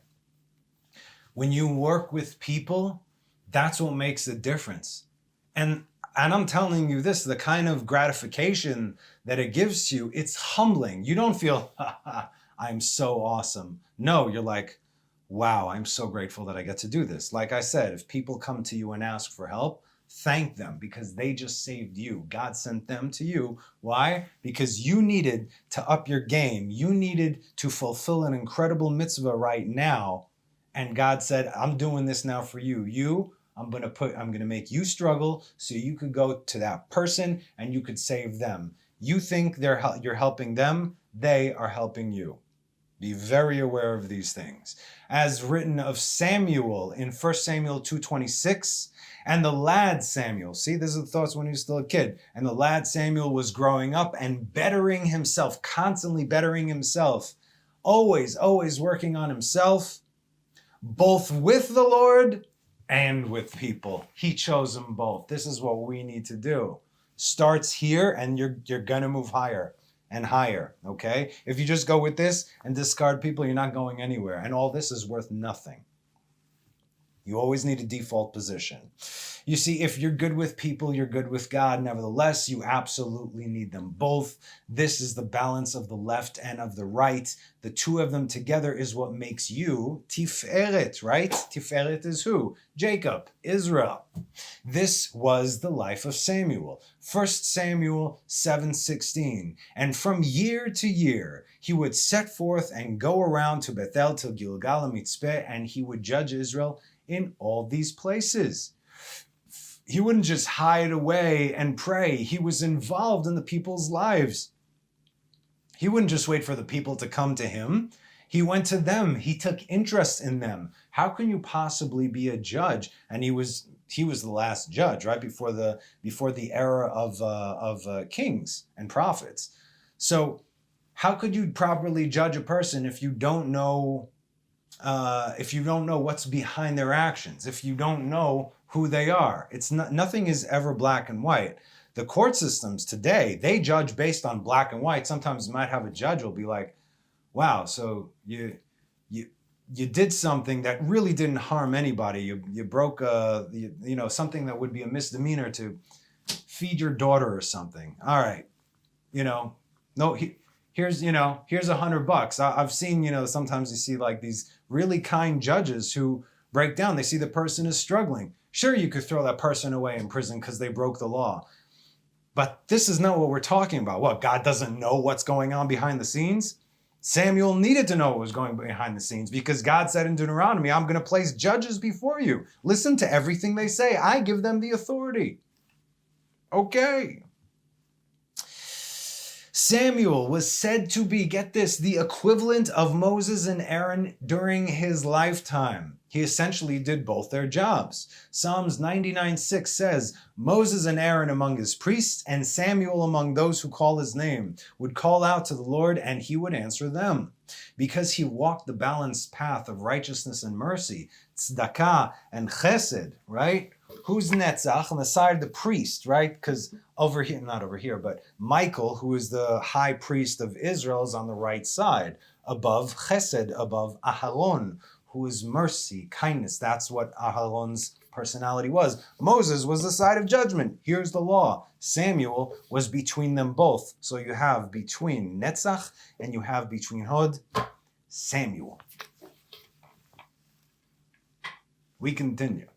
When you work with people, that's what makes a difference. And I'm telling you this, the kind of gratification that it gives you, it's humbling. You don't feel, I'm so awesome. No, you're like, wow, I'm so grateful that I get to do this. Like I said, if people come to you and ask for help, thank them, because they just saved you. God sent them to you. Why? Because you needed to up your game. You needed to fulfill an incredible mitzvah right now. And God said, I'm doing this now for you. I'm going to make you struggle so you could go to that person and you could save them. You think you're helping them. They are helping you. Be very aware of these things. As written of Samuel in 1 Samuel 2:26, and the lad Samuel, see, these are the thoughts when he was still a kid, and the lad Samuel was growing up and bettering himself, constantly bettering himself, always working on himself, both with the Lord and with people. He chose them both. This is what we need to do. Starts here, and you're going to move higher and higher, okay? If you just go with this and discard people, you're not going anywhere. And all this is worth nothing. You always need a default position. You see, if you're good with people, you're good with God. Nevertheless, you absolutely need them both. This is the balance of the left and of the right. The two of them together is what makes you Tiferet, right? Tiferet is who? Jacob, Israel. This was the life of Samuel. 1 Samuel 7:16. And from year to year, he would set forth and go around to Bethel, to Gilgal and Mitzpeh, and he would judge Israel in all these places. He wouldn't just hide away and pray. He was involved in the people's lives. He wouldn't just wait for the people to come to him. He went to them. He took interest in them. How can you possibly be a judge? And he was the last judge, right? Before the era of kings and prophets. So how could you properly judge a person if you don't know what's behind their actions, if you don't know who they are? Nothing is ever black and white. The court systems today, they judge based on black and white. Sometimes you might have a judge who'll be like, wow, so you did something that really didn't harm anybody. You broke something that would be a misdemeanor to feed your daughter or something. All right, here's $100. I've seen, sometimes you see like these really kind judges who break down. They see the person is struggling. Sure, you could throw that person away in prison because they broke the law. But this is not what we're talking about. What, God doesn't know what's going on behind the scenes? Samuel needed to know what was going behind the scenes because God said in Deuteronomy, I'm going to place judges before you. Listen to everything they say. I give them the authority. Okay. Samuel was said to be, get this, the equivalent of Moses and Aaron during his lifetime. He essentially did both their jobs. Psalms 99:6 says, Moses and Aaron among his priests, and Samuel among those who call his name, would call out to the Lord, and he would answer them. Because he walked the balanced path of righteousness and mercy, tzedakah and chesed, right? Who's Netzach? On the side of the priest, right? Because not over here, but Michael, who is the high priest of Israel, is on the right side. above chesed, above Aharon, who is mercy, kindness. That's what Aharon's personality was. Moses was the side of judgment. Here's the law. Samuel was between them both. So you have between Netzach and you have between Hod, Samuel. We continue.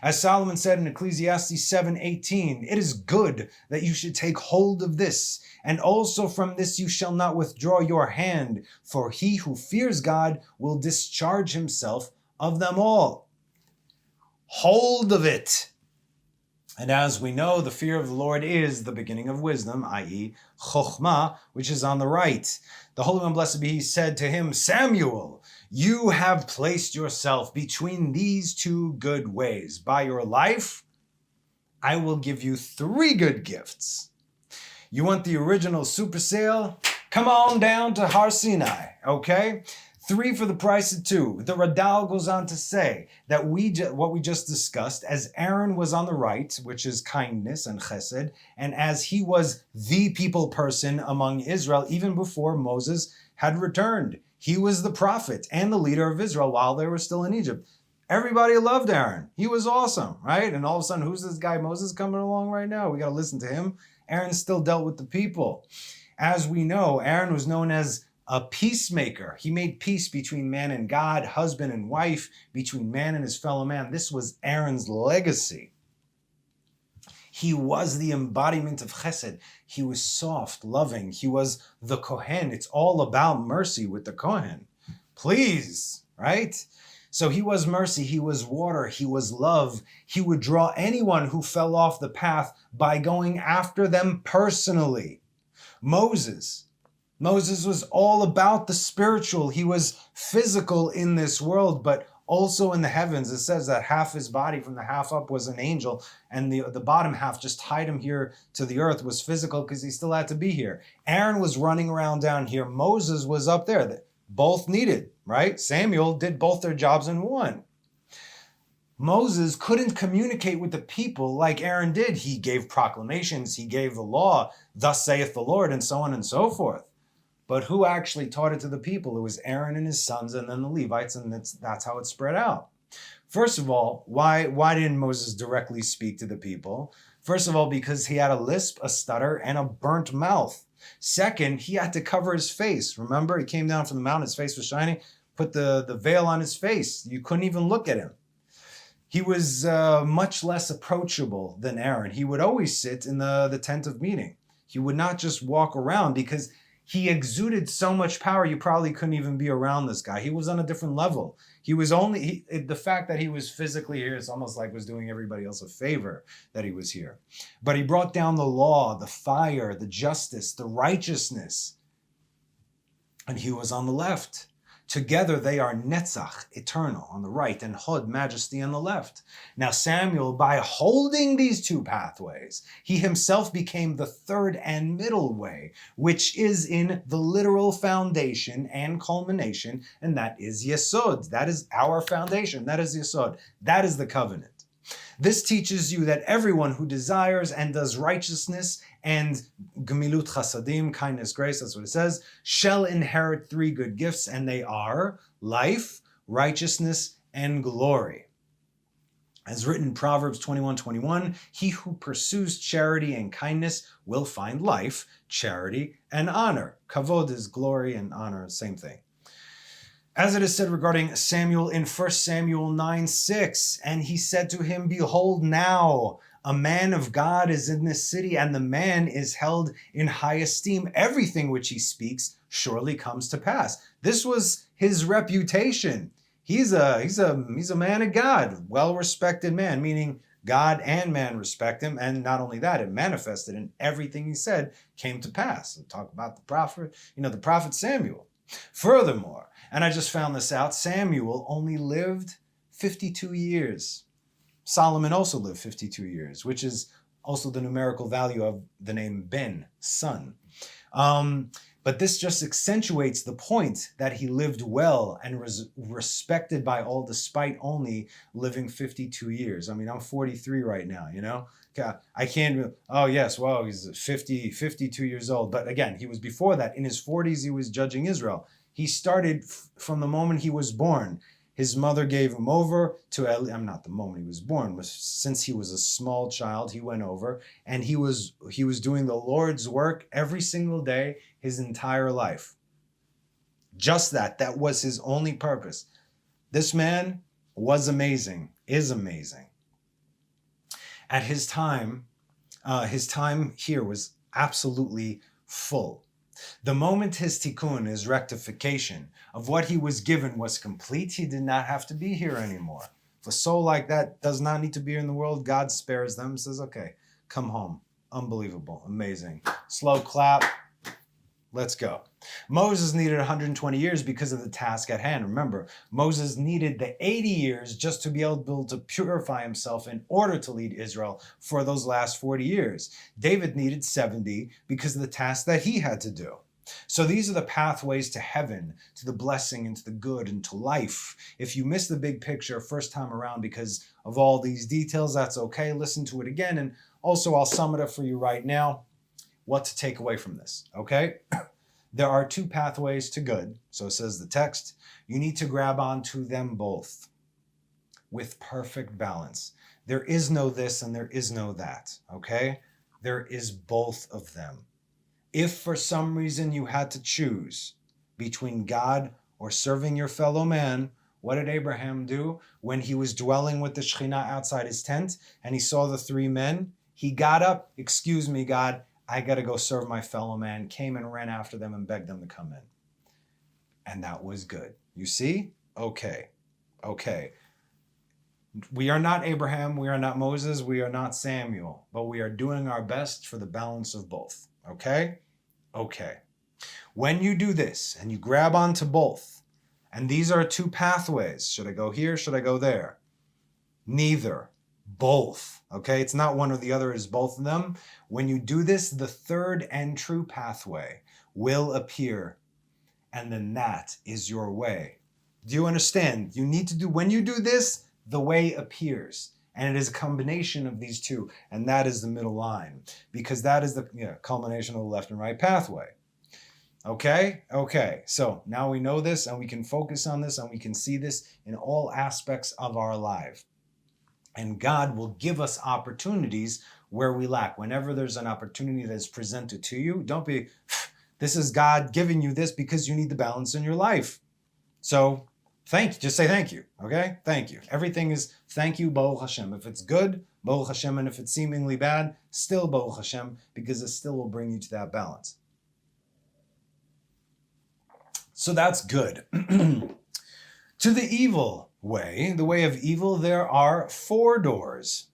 As Solomon said in Ecclesiastes 7:18, it is good that you should take hold of this, and also from this you shall not withdraw your hand, for he who fears God will discharge himself of them all. Hold of it. And as we know, the fear of the Lord is the beginning of wisdom, i.e. chokhmah, which is on the right. The Holy One, blessed be he, said to him, Samuel, you have placed yourself between these two good ways. By your life, I will give you 3 good gifts. You want the original super sale? Come on down to Har Sinai, okay? 3 for the price of 2. The Radal goes on to say that what we just discussed, as Aaron was on the right, which is kindness and chesed, and as he was the people person among Israel, even before Moses had returned. He was the prophet and the leader of Israel while they were still in Egypt. Everybody loved Aaron. He was awesome, right? And all of a sudden, who's this guy Moses coming along right now? We got to listen to him. Aaron still dealt with the people. As we know, Aaron was known as a peacemaker. He made peace between man and God, husband and wife, between man and his fellow man. This was Aaron's legacy. He was the embodiment of chesed. He was soft, loving. He was the Kohen. It's all about mercy with the Kohen. Please, right? So he was mercy. He was water. He was love. He would draw anyone who fell off the path by going after them personally. Moses was all about the spiritual. He was physical in this world, but also in the heavens. It says that half his body from the half up was an angel, and the bottom half just tied him here to the earth was physical because he still had to be here. Aaron was running around down here. Moses was up there. Both needed, right? Samuel did both their jobs in one. Moses couldn't communicate with the people like Aaron did. He gave proclamations. He gave the law, thus saith the Lord, and so on and so forth. But who actually taught it to the people? It was Aaron and his sons and then the Levites, and that's how it spread out. First of all, why didn't Moses directly speak to the people? First of all, because he had a lisp, a stutter, and a burnt mouth. Second, he had to cover his face. Remember, he came down from the mountain, his face was shining, put the veil on his face. You couldn't even look at him. He was much less approachable than Aaron. He would always sit in the tent of meeting. He would not just walk around because he exuded so much power, you probably couldn't even be around this guy. He was on a different level. He was the fact that he was physically here, it's almost like was doing everybody else a favor that he was here. But he brought down the law, the fire, the justice, the righteousness. And he was on the left. Together they are Netzach, eternal, on the right, and Hod, majesty, on the left. Now Samuel, by holding these two pathways, he himself became the third and middle way, which is in the literal foundation and culmination, and that is Yesod. That is our foundation. That is Yesod. That is the covenant. This teaches you that everyone who desires and does righteousness and gemilut chasadim, kindness, grace, that's what it says, shall inherit 3 good gifts, and they are life, righteousness, and glory. As written in Proverbs 21:21, he who pursues charity and kindness will find life, charity, and honor. Kavod is glory and honor, same thing. As it is said regarding Samuel in 1 Samuel 9:6, and he said to him, behold now, a man of God is in this city, and the man is held in high esteem. Everything which he speaks surely comes to pass. This was his reputation. He's a man of God, well-respected man, meaning God and man respect him. And not only that, it manifested in everything he said came to pass. We'll talk about the prophet Samuel. Furthermore, and I just found this out, Samuel only lived 52 years. Solomon also lived 52 years, which is also the numerical value of the name Ben, son. But this just accentuates the point that he lived well and was respected by all despite only living 52 years. I mean, I'm 43 right now, you know? I can't, oh yes, well, he's 52 years old. But again, he was before that. In his 40s, he was judging Israel. He started from the moment he was born. His mother gave him over to not the moment he was born, but since he was a small child, he went over, and he was doing the Lord's work every single day, his entire life. Just that was his only purpose. This man was amazing, is amazing. At his time here was absolutely full. The moment his tikkun, his rectification of what he was given was complete, he did not have to be here anymore. If a soul like that does not need to be in the world, God spares them, says, okay, come home. Unbelievable, amazing. Slow clap. Let's go. Moses needed 120 years because of the task at hand. Remember, Moses needed the 80 years just to be able to purify himself in order to lead Israel for those last 40 years. David needed 70 because of the task that he had to do. So these are the pathways to heaven, to the blessing, and to the good, and to life. If you miss the big picture first time around because of all these details, that's okay. Listen to it again. And also, I'll sum it up for you right now. What to take away from this, okay? There are two pathways to good. So says the text. You need to grab onto them both with perfect balance. There is no this and there is no that, okay? There is both of them. If for some reason you had to choose between God or serving your fellow man, what did Abraham do when he was dwelling with the Shekhinah outside his tent and he saw the three men? He got up, excuse me, God, I got to go serve my fellow man, came and ran after them and begged them to come in. And that was good. You see? Okay. We are not Abraham, we are not Moses, we are not Samuel, but we are doing our best for the balance of both. Okay. When you do this and you grab onto both, and these are two pathways, should I go here, should I go there? Neither. Both, okay? It's not one or the other, it's both of them. When you do this, the third and true pathway will appear, and then that is your way. Do you understand? You need to do, when you do this, the way appears, and it is a combination of these two, and that is the middle line, because that is the culmination of the left and right pathway. Okay, so now we know this, and we can focus on this, and we can see this in all aspects of our life. And God will give us opportunities where we lack. Whenever there's an opportunity that is presented to you, don't be, this is God giving you this because you need the balance in your life. So just say thank you, okay? Thank you. Everything is thank you, Baruch Hashem. If it's good, Baruch Hashem, and if it's seemingly bad, still Baruch Hashem, because it still will bring you to that balance. So that's good. To the evil way, the way of evil, there are 4 doors.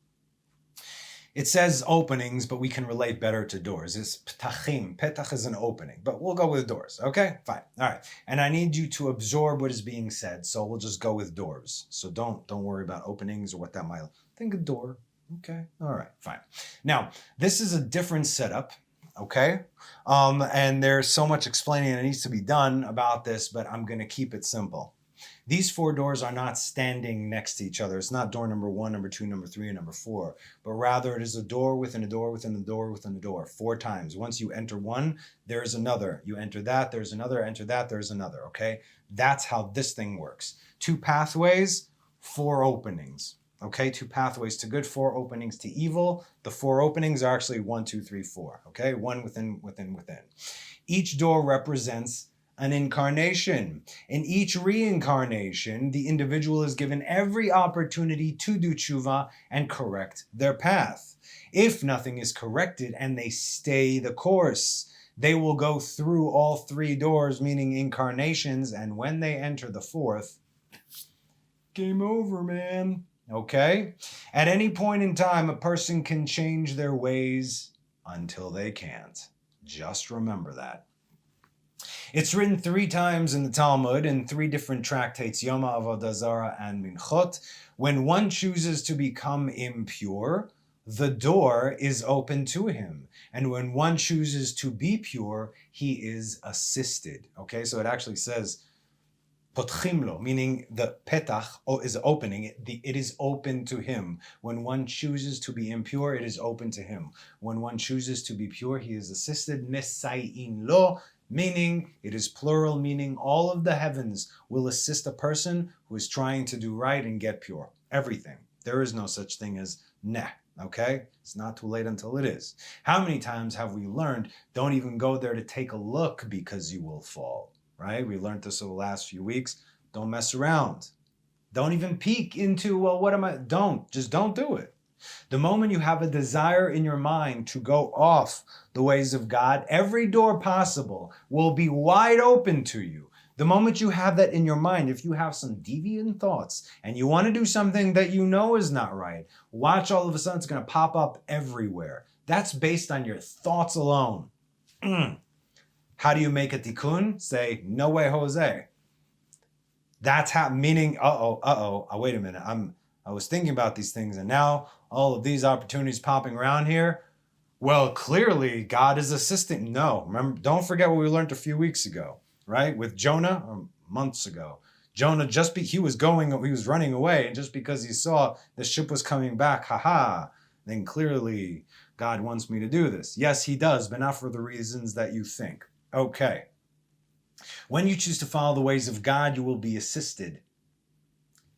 It says openings, but we can relate better to doors. It's petachim. Petach is an opening, but we'll go with doors. Okay, fine. All right. And I need you to absorb what is being said, so we'll just go with doors. So don't worry about openings or what that might. Think of door. Okay. All right. Fine. Now, this is a different setup. Okay. And there's so much explaining that needs to be done about this, but I'm going to keep it simple. These 4 doors are not standing next to each other. It's not door number 1, number 2, number 3, and number 4, but rather it is a door within a door within a door within a door 4 times. Once you enter one, there is another. You enter that, there's another. Enter that, there's another. Okay. That's how this thing works. 2 pathways, 4 openings. Okay, 2 pathways to good, 4 openings to evil. The 4 openings are actually 1, 2, 3, 4. Okay, 1 within. Each door represents an incarnation. In each reincarnation, the individual is given every opportunity to do tshuva and correct their path. If nothing is corrected and they stay the course, they will go through all 3 doors, meaning incarnations, and when they enter the 4th, game over, man. Okay? At any point in time, a person can change their ways until they can't. Just remember that. It's written 3 times in the Talmud in 3 different tractates, Yoma, Avodah Zarah, and Minchot. When one chooses to become impure, the door is open to him. And when one chooses to be pure, he is assisted. Okay, so it actually says, potchim lo, meaning the petach is opening. It is open to him. When one chooses to be impure, it is open to him. When one chooses to be pure, he is assisted. Mesayin lo, meaning it is plural, meaning all of the heavens will assist a person who is trying to do right and get pure. Everything. There is no such thing as nah, okay? It's not too late until it is. How many times have we learned, don't even go there to take a look because you will fall, right? We learned this over the last few weeks. Don't mess around. Don't even peek into, well, what am I? Just don't do it. The moment you have a desire in your mind to go off the ways of God, every door possible will be wide open to you. The moment you have that in your mind, if you have some deviant thoughts and you want to do something that you know is not right, watch, all of a sudden it's going to pop up everywhere. That's based on your thoughts alone. How do you make a tikkun? Say, no way, Jose. That's how, meaning, wait a minute. I was thinking about these things and now all of these opportunities popping around here. Well, clearly God is assisting. No, remember, don't forget what we learned a few weeks ago, right? With Jonah, or months ago. Jonah, he was running away, and just because he saw the ship was coming back, then clearly God wants me to do this. Yes, he does, but not for the reasons that you think. Okay. When you choose to follow the ways of God, you will be assisted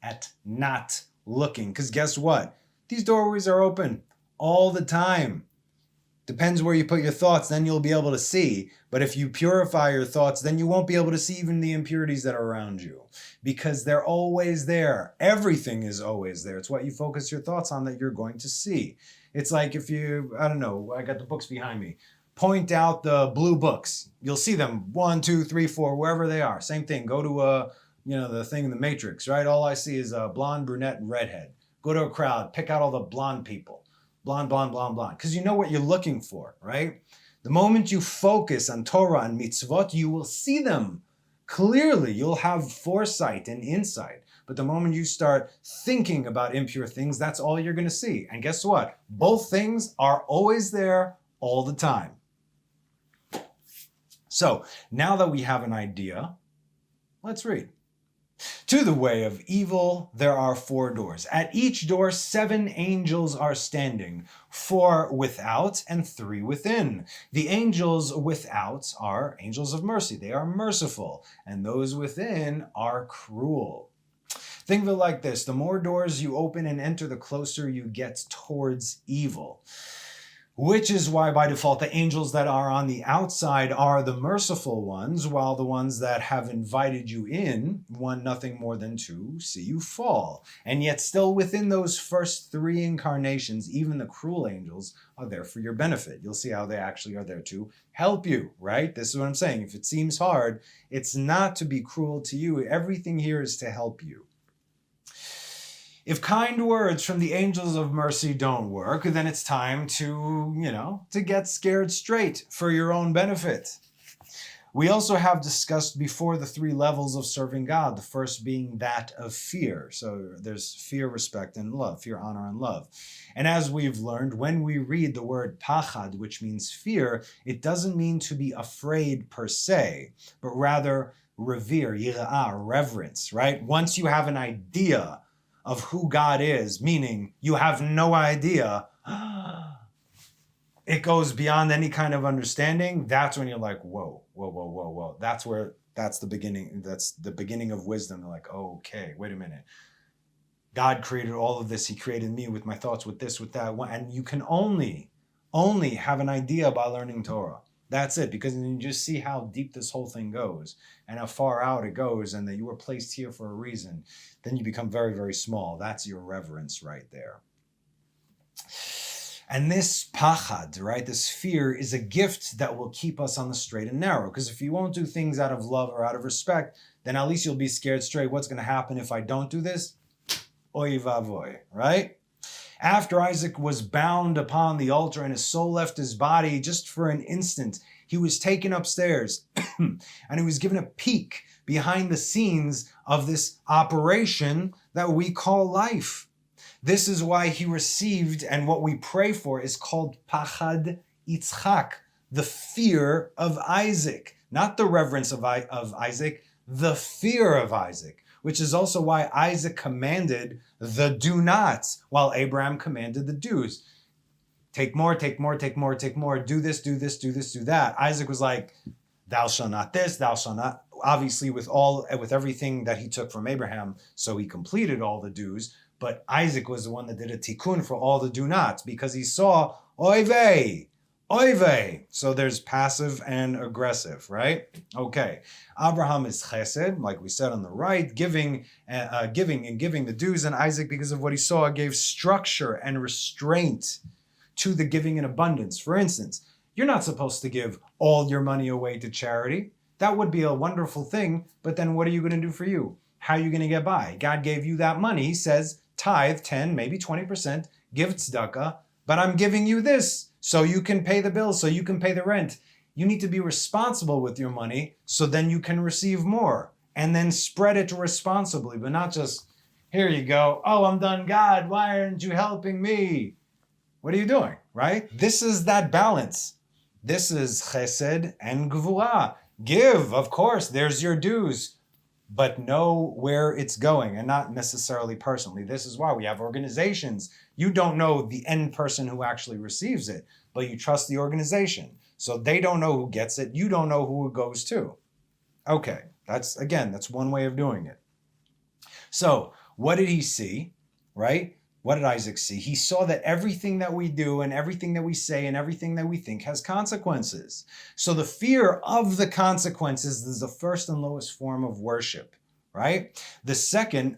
at not looking. Because guess what? These doorways are open all the time. Depends where you put your thoughts, then you'll be able to see. But if you purify your thoughts, then you won't be able to see even the impurities that are around you. Because they're always there. Everything is always there. It's what you focus your thoughts on that you're going to see. It's like if you, I don't know, I got the books behind me. Point out the blue books. You'll see them 1, 2, 3, 4, wherever they are. Same thing. Go to the thing in the Matrix, right? All I see is a blonde, brunette, and redhead. Go to a crowd, pick out all the blonde people. Blonde, blonde, blonde, blonde. Because you know what you're looking for, right? The moment you focus on Torah and mitzvot, you will see them clearly. You'll have foresight and insight. But the moment you start thinking about impure things, that's all you're going to see. And guess what? Both things are always there all the time. So now that we have an idea, let's read. To the way of evil, there are 4 doors. At each door, 7 angels are standing, 4 without and 3 within. The angels without are angels of mercy. They are merciful. And those within are cruel. Think of it like this. The more doors you open and enter, the closer you get towards evil. Which is why, by default, the angels that are on the outside are the merciful ones, while the ones that have invited you in want nothing more than to see you fall. And yet still within those first 3 incarnations, even the cruel angels are there for your benefit. You'll see how they actually are there to help you, right? This is what I'm saying. If it seems hard, it's not to be cruel to you. Everything here is to help you. If kind words from the angels of mercy don't work, then it's time to get scared straight for your own benefit. We also have discussed before the 3 levels of serving God, the first being that of fear. So there's fear, respect, and love, fear, honor, and love. And as we've learned, when we read the word pachad, which means fear, it doesn't mean to be afraid per se, but rather revere, yira'ah, reverence, right? Once you have an idea of who God is, meaning you have no idea, it goes beyond any kind of understanding. That's when you're like, whoa. That's the beginning of wisdom. You're like, okay, wait a minute. God created all of this. He created me with my thoughts, with this, with that. And you can only have an idea by learning Torah. That's it, because then you just see how deep this whole thing goes and how far out it goes, and that you were placed here for a reason. Then you become very, very small. That's your reverence right there. And this pachad, right, this fear, is a gift that will keep us on the straight and narrow. Because if you won't do things out of love or out of respect, then at least you'll be scared straight. What's going to happen if I don't do this? Oy vavoy, right? After Isaac was bound upon the altar and his soul left his body just for an instant, he was taken upstairs and he was given a peek behind the scenes of this operation that we call life. This is why he received, and what we pray for is called pachad Yitzchak, the fear of Isaac. Not the reverence of Isaac, the fear of Isaac. Which is also why Isaac commanded the do nots, while Abraham commanded the do's. Take more, take more, take more, take more. Do this, do this, do this, do that. Isaac was like, thou shalt not this, thou shalt not, obviously with everything that he took from Abraham, so he completed all the do's, but Isaac was the one that did a tikkun for all the do nots, because he saw, oy vey, oy vey. So there's passive and aggressive, right? Okay. Abraham is chesed, like we said on the right, giving the dues, and Isaac, because of what he saw, gave structure and restraint to the giving in abundance. For instance, you're not supposed to give all your money away to charity. That would be a wonderful thing, but then what are you going to do for you? How are you going to get by? God gave you that money. He says, tithe 10, maybe 20%, give tzedakah, but I'm giving you this so you can pay the bills, so you can pay the rent. You need to be responsible with your money so then you can receive more, and then spread it responsibly, but not just, here you go. Oh, I'm done. God, why aren't you helping me? What are you doing, right? This is that balance. This is chesed and gvura. Give, of course, there's your dues, but know where it's going, and not necessarily personally. This is why we have organizations. You don't know the end person who actually receives it, but you trust the organization. So they don't know who gets it. You don't know who it goes to. Okay, that's one way of doing it. So what did he see, right? What did Isaac see? He saw that everything that we do and everything that we say and everything that we think has consequences. So the fear of the consequences is the first and lowest form of worship, right? The second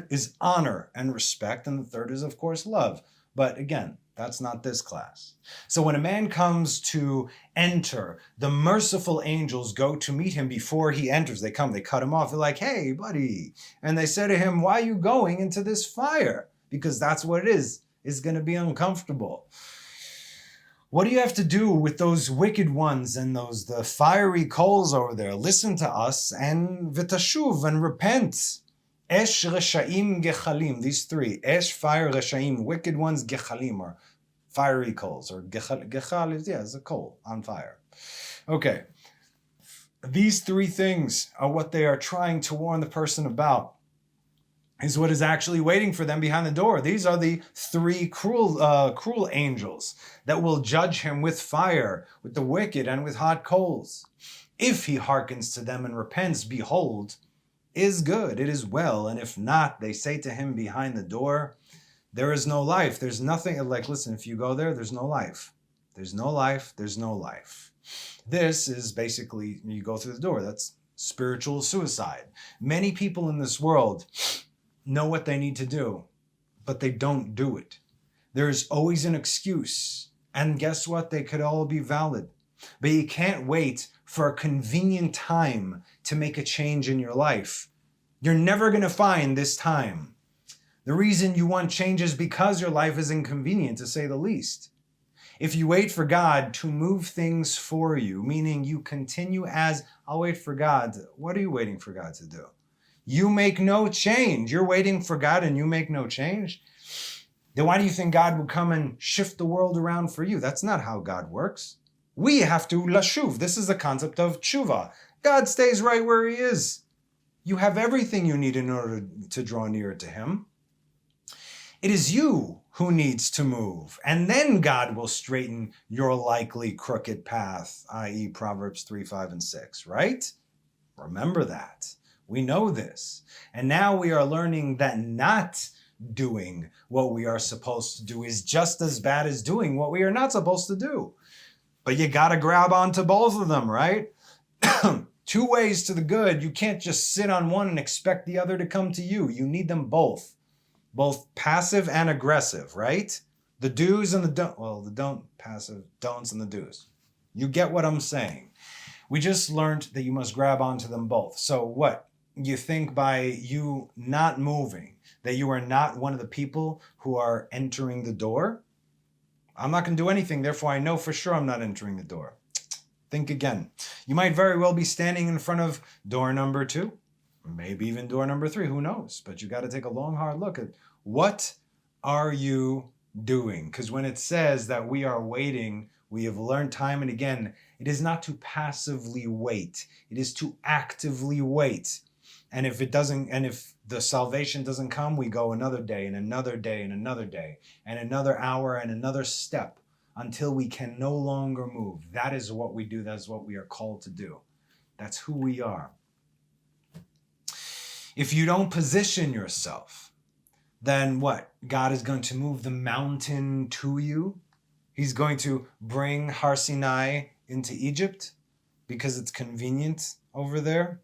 is honor and respect, and the third is, of course, love. But again, that's not this class. So when a man comes to enter, the merciful angels go to meet him before he enters. They come, they cut him off. They're like, hey, buddy. And they say to him, why are you going into this fire? Because that's what it is. It's going to be uncomfortable. What do you have to do with those wicked ones and the fiery coals over there? Listen to us and v'tashuv, and repent. Esh reshaim gechalim. These three. Esh, fire, reshaim. Wicked ones, gechalim, or fiery coals. Or gechal is, it's a coal on fire. Okay. These three things are what they are trying to warn the person about. Is what is actually waiting for them behind the door. These are the three cruel angels that will judge him with fire, with the wicked, and with hot coals. If he hearkens to them and repents, behold, is good, it is well. And if not, they say to him behind the door, there is no life. There's nothing, like, listen, if you go there, there's no life. There's no life, there's no life. This is basically, you go through the door, that's spiritual suicide. Many people in this world know what they need to do, but they don't do it. There's always an excuse. And guess what? They could all be valid. But you can't wait for a convenient time to make a change in your life. You're never going to find this time. The reason you want change is because your life is inconvenient, to say the least. If you wait for God to move things for you, meaning you continue as, I'll wait for God. What are you waiting for God to do? You make no change. You're waiting for God and you make no change. Then why do you think God would come and shift the world around for you? That's not how God works. We have to lashuv. This is the concept of tshuva. God stays right where he is. You have everything you need in order to draw near to him. It is you who needs to move. And then God will straighten your likely crooked path, i.e. Proverbs 3, 5, and 6, right? Remember that. We know this. And now we are learning that not doing what we are supposed to do is just as bad as doing what we are not supposed to do. But you got to grab onto both of them, right? Two ways to the good. You can't just sit on one and expect the other to come to you. You need them both passive and aggressive, right? The do's and the don't. Well, the don't, passive, don'ts and the do's. You get what I'm saying. We just learned that you must grab onto them both. So what? You think by you not moving, that you are not one of the people who are entering the door? I'm not going to do anything, therefore I know for sure I'm not entering the door. Think again. You might very well be standing in front of door number 2, maybe even door number 3, who knows? But you got to take a long, hard look at what are you doing? Because when it says that we are waiting, we have learned time and again, it is not to passively wait. It is to actively wait. And if the salvation doesn't come, we go another day and another day and another day and another hour and another step until we can no longer move. That is what we do. That is what we are called to do. That's who we are. If you don't position yourself, then what? God is going to move the mountain to you. He's going to bring Har Sinai into Egypt because it's convenient over there.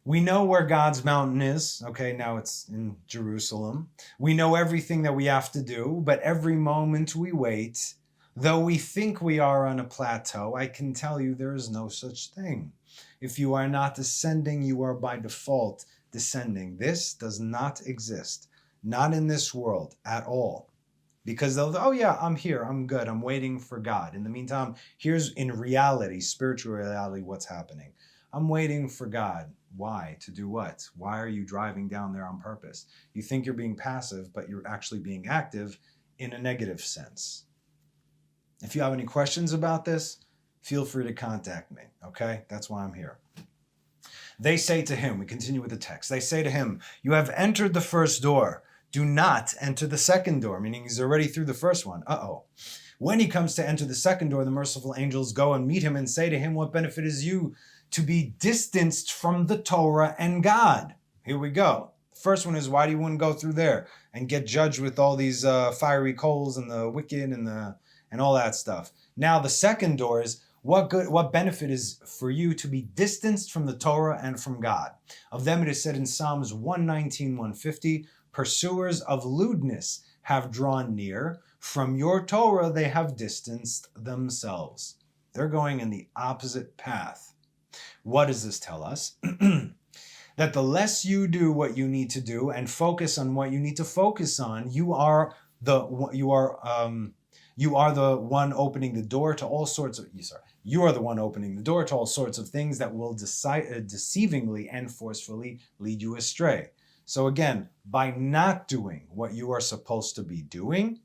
We know where God's mountain is. Okay, now it's in Jerusalem. We know everything that we have to do, but every moment we wait, though we think we are on a plateau, I can tell you there is no such thing. If you are not ascending, you are by default descending. This does not exist. Not in this world at all. Because they'll, oh yeah, I'm here, I'm good, I'm waiting for God. In the meantime, here's in reality, spiritual reality, what's happening. I'm waiting for God. Why? To do what? Why are you driving down there on purpose? You think you're being passive, but you're actually being active in a negative sense. If you have any questions about this, feel free to contact me, okay? That's why I'm here. They say to him, we continue with the text, they say to him, you have entered the first door. Do not enter the second door, meaning he's already through the first one. When he comes to enter the second door, the merciful angels go and meet him and say to him, what benefit is you to be distanced from the Torah and God? Here we go. The first one is, why do you want to go through there and get judged with all these fiery coals and the wicked and all that stuff? Now the second door is, what benefit is for you to be distanced from the Torah and from God? Of them it is said in Psalms 119, 150, pursuers of lewdness have drawn near. From your Torah they have distanced themselves. They're going in the opposite path. What does this tell us? That the less you do what you need to do and focus on what you need to focus on, you are the one opening the door to all sorts of. You are the one opening the door to all sorts of things that will deceivingly and forcefully lead you astray. So again, by not doing what you are supposed to be doing,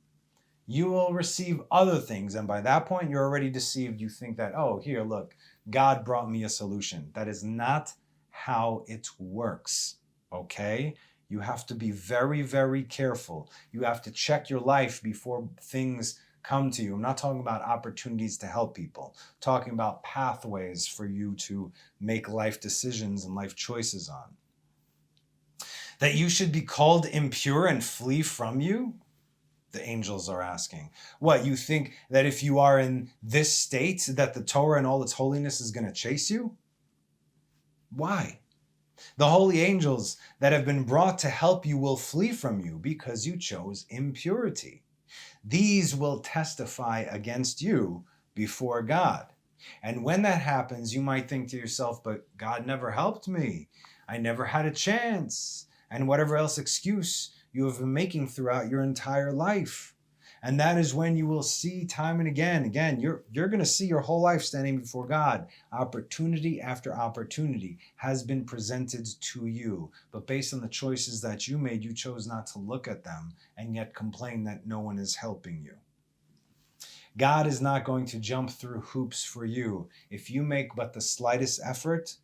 you will receive other things. And by that point, you're already deceived. You think that, oh, here, look, God brought me a solution. That is not how it works, okay? You have to be very, very careful. You have to check your life before things come to you. I'm not talking about opportunities to help people. I'm talking about pathways for you to make life decisions and life choices on. That you should be called impure and flee from you? The angels are asking. What, you think that if you are in this state that the Torah and all its holiness is going to chase you? Why? The holy angels that have been brought to help you will flee from you because you chose impurity. These will testify against you before God. And when that happens, you might think to yourself, but God never helped me. I never had a chance. And whatever else excuse you have been making throughout your entire life. And that is when you will see time and again, you're going to see your whole life standing before God. Opportunity after opportunity has been presented to you. But based on the choices that you made, you chose not to look at them and yet complain that no one is helping you. God is not going to jump through hoops for you. If you make but the slightest effort,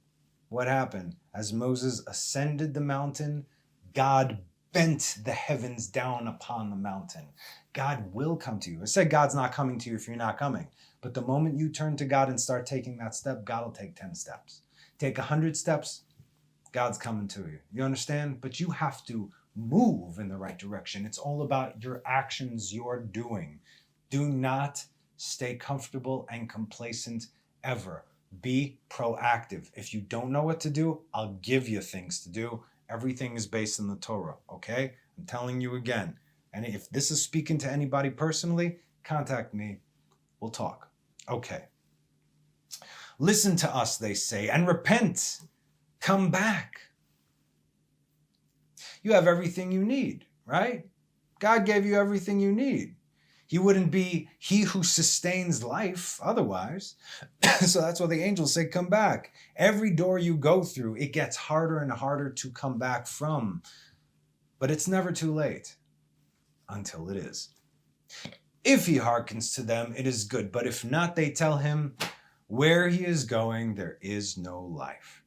what happened? As Moses ascended the mountain, God bent the heavens down upon the mountain. God will come to you. I said God's not coming to you if you're not coming. But the moment you turn to God and start taking that step, God will take 10 steps. Take 100 steps, God's coming to you. You understand? But you have to move in the right direction. It's all about your actions you're doing. Do not stay comfortable and complacent ever. Be proactive. If you don't know what to do, I'll give you things to do. Everything is based in the Torah, okay? I'm telling you again. And if this is speaking to anybody personally, contact me. We'll talk. Okay. Listen to us, they say, and repent. Come back. You have everything you need, right? God gave you everything you need. He wouldn't be he who sustains life otherwise. So that's why the angels say, come back. Every door you go through, it gets harder and harder to come back from. But it's never too late until it is. If he hearkens to them, it is good. But if not, they tell him, where he is going, there is no life.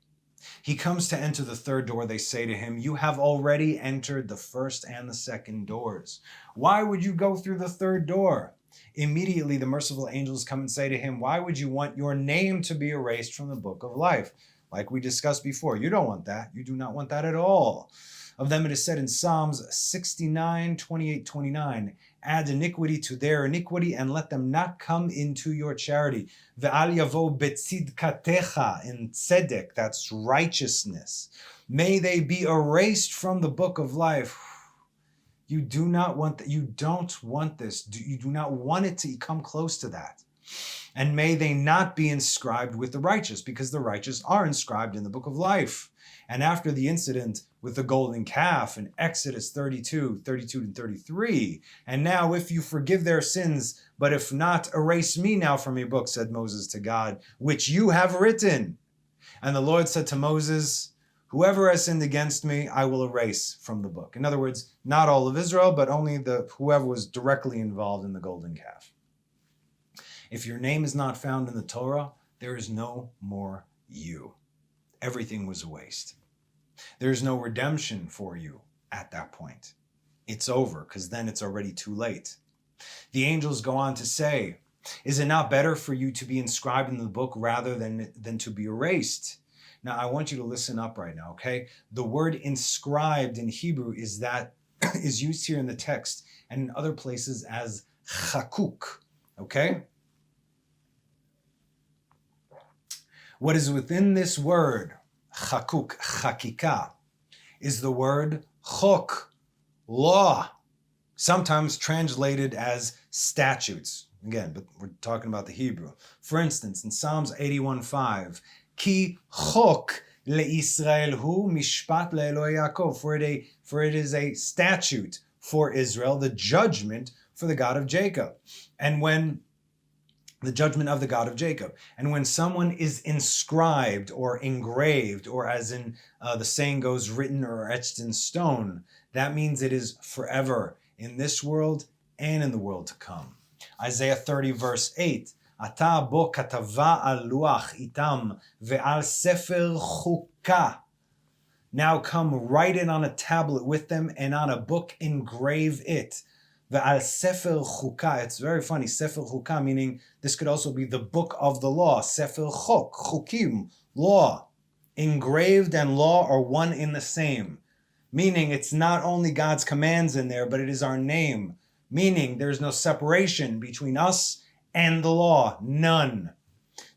He comes to enter the third door. They say to him, you have already entered the first and the second doors. Why would you go through the third door? Immediately the merciful angels come and say to him, why would you want your name to be erased from the book of life? Like we discussed before, you don't want that. You do not want that at all. Of them it is said in Psalms 69, 28, 29, add iniquity to their iniquity and let them not come into your charity. Ve'al yavo betzidkatecha, in tzedek, that's righteousness. May they be erased from the book of life. You do not want that. You don't want this. You do not want it to come close to that. And may they not be inscribed with the righteous, because the righteous are inscribed in the book of life. And after the incident with the golden calf in Exodus 32 and 33, and now if you forgive their sins, but if not, erase me now from your book, said Moses to God, which you have written. And the Lord said to Moses, whoever has sinned against me, I will erase from the book. In other words, not all of Israel, but only whoever was directly involved in the golden calf. If your name is not found in the Torah, there is no more you. Everything was a waste. There's no redemption for you at that point. It's over, because then it's already too late. The angels go on to say, is it not better for you to be inscribed in the book rather than to be erased? Now, I want you to listen up right now, okay? The word inscribed in Hebrew is used here in the text and in other places as chakuk, okay? What is within this word, chakuk, chakika, is the word chok, law, sometimes translated as statutes. Again, but we're talking about the Hebrew. For instance, in Psalms 81:5, Ki chok leIsrael hu mishpat leEloi Yaakov. For it is a statute for Israel, the judgment for the God of Jacob. And when the judgment of the God of Jacob. And when someone is inscribed or engraved, or as in the saying goes, written or etched in stone, that means it is forever in this world and in the world to come. Isaiah 30 verse 8, Ata bo katava al luach itam ve'al sefer chukah. Now come, write it on a tablet with them, and on a book engrave it. Ve'al sefer chukah. It's very funny. Sefer chukah, meaning this could also be the book of the law. Sefer chok, chukim, law. Engraved and law are one in the same. Meaning it's not only God's commands in there, but it is our name. Meaning there's no separation between us and the law. None.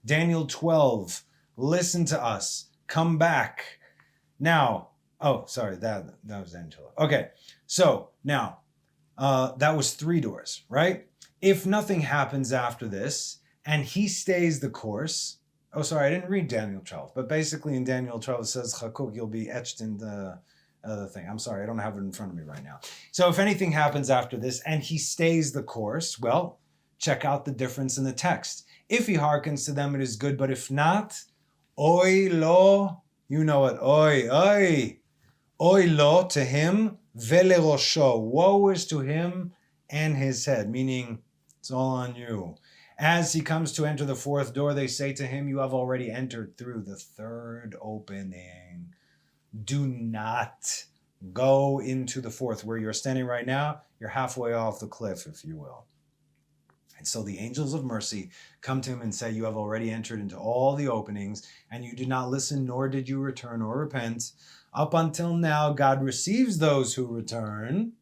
Daniel 12. Listen to us. Come back. Now, that was Daniel 12. Okay, so now, that was 3 doors, right? If nothing happens after this, and he stays the course, I didn't read Daniel 12, but basically in Daniel 12 it says, Chakuk, you'll be etched in the thing. I'm sorry, I don't have it in front of me right now. So if anything happens after this, and he stays the course, well, check out the difference in the text. If he hearkens to them, it is good, but if not, oy lo, you know it, oy lo, to him, vele rosho, woe is to him and his head, meaning it's all on you. As he comes to enter the 4th door, they say to him, you have already entered through the 3rd opening. Do not go into the 4th. Where you're standing right now, you're halfway off the cliff, if you will. And so the angels of mercy come to him and say, you have already entered into all the openings, and you did not listen, nor did you return or repent. Up until now, God receives those who return.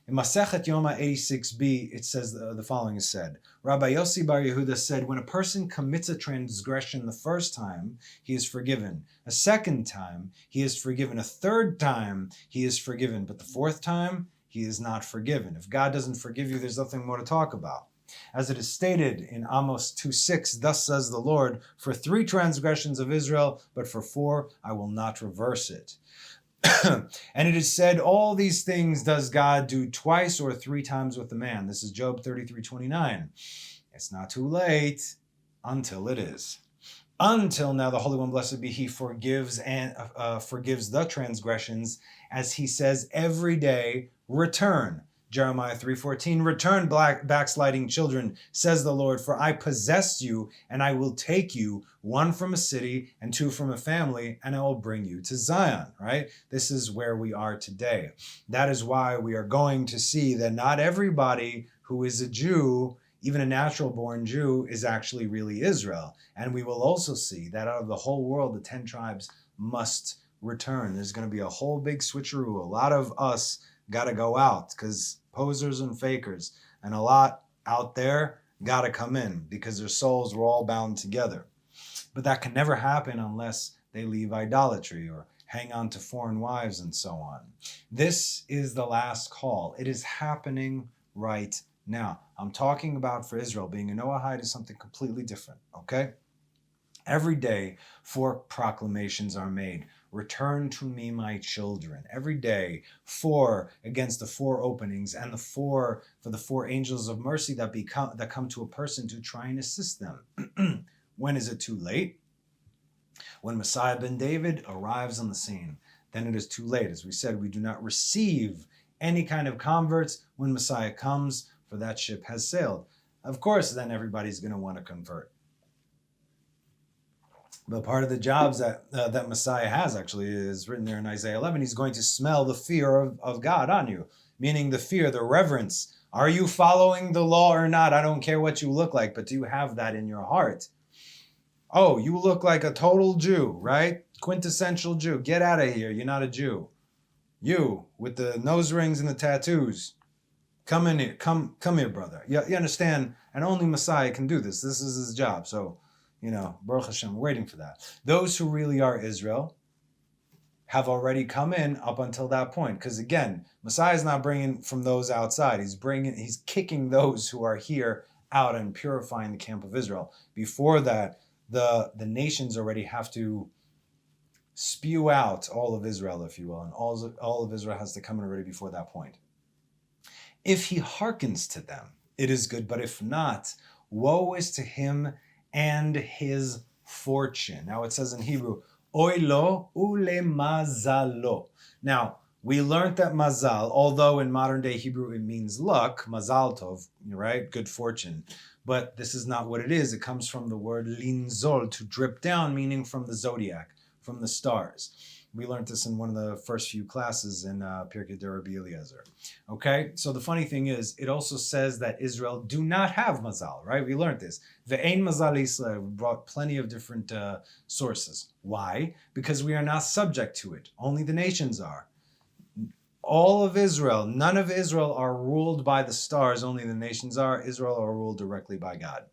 In Masechet Yoma 86b, it says the following is said. Rabbi Yossi Bar Yehuda said, when a person commits a transgression the first time, he is forgiven. A second time, he is forgiven. A third time, he is forgiven. But the 4th time, he is not forgiven. If God doesn't forgive you, there's nothing more to talk about. As it is stated in Amos 2:6, thus says the Lord, for 3 transgressions of Israel, but for 4 I will not reverse it. And it is said, all these things does God do twice or 3 times with the man. This is Job 33:29. It's not too late until it is. Until now, the Holy One, blessed be He, forgives the transgressions, as He says every day, return. Jeremiah 3:14, return backsliding children, says the Lord, for I possess you, and I will take you, 1 from a city and 2 from a family, and I will bring you to Zion, right? This is where we are today. That is why we are going to see that not everybody who is a Jew even a natural born Jew is actually really Israel. And we will also see that out of the whole world, the 10 tribes must return. There's going to be a whole big switcheroo. A lot of us got to go out because posers and fakers, and a lot out there got to come in because their souls were all bound together. But that can never happen unless they leave idolatry or hang on to foreign wives and so on. This is the last call. It is happening right now. I'm talking about for Israel. Being a Noahide is something completely different, okay? Every day, 4 proclamations are made. Return to me, my children. Every day, 4 against the 4 openings, and the 4 for the 4 angels of mercy that come to a person to try and assist them. When is it too late? When Messiah ben David arrives on the scene, then it is too late. As we said, we do not receive any kind of converts when Messiah comes, for that ship has sailed. Of course, then everybody's going to want to convert. But part of the jobs that Messiah has actually is written there in Isaiah 11. He's going to smell the fear of God on you, meaning the fear, the reverence. Are you following the law or not? I don't care what you look like, but do you have that in your heart? Oh, you look like a total Jew, right? Quintessential Jew. Get out of here. You're not a Jew. You with the nose rings and the tattoos. Come in here. Come here, brother. You understand? And only Messiah can do this. This is his job. So, Baruch Hashem, we're waiting for that. Those who really are Israel have already come in up until that point. Because again, Messiah is not bringing from those outside. He's kicking those who are here out and purifying the camp of Israel. Before that, the nations already have to spew out all of Israel, if you will, and all of Israel has to come in already before that point. If he hearkens to them, it is good, but if not, woe is to him and his fortune. Now it says in Hebrew, oy lo ule mazalo. Now, we learned that mazal, although in modern day Hebrew it means luck, mazal tov, right? Good fortune. But this is not what it is. It comes from the word linzol, to drip down, meaning from the zodiac, from the stars. We learned this in one of the first few classes in Pirkei Rabbi Eliezer. Okay, so the funny thing is, it also says that Israel do not have mazal, right? We learned this. Ve'ein mazal Israel. We brought plenty of different sources. Why? Because we are not subject to it. Only the nations are. All of Israel, none of Israel are ruled by the stars, only the nations are. Israel are ruled directly by God.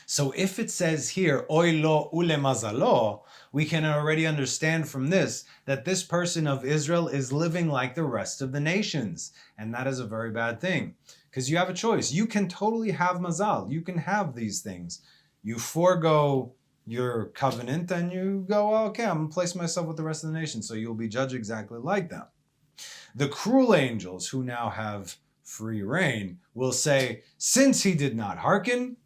So if it says here, oy lo ule mazalo, we can already understand from this that this person of Israel is living like the rest of the nations. And that is a very bad thing. Because you have a choice. You can totally have mazal. You can have these things. You forego your covenant and you go, okay, I'm going to place myself with the rest of the nation. So you'll be judged exactly like them. The cruel angels, who now have free reign, will say, since he did not hearken,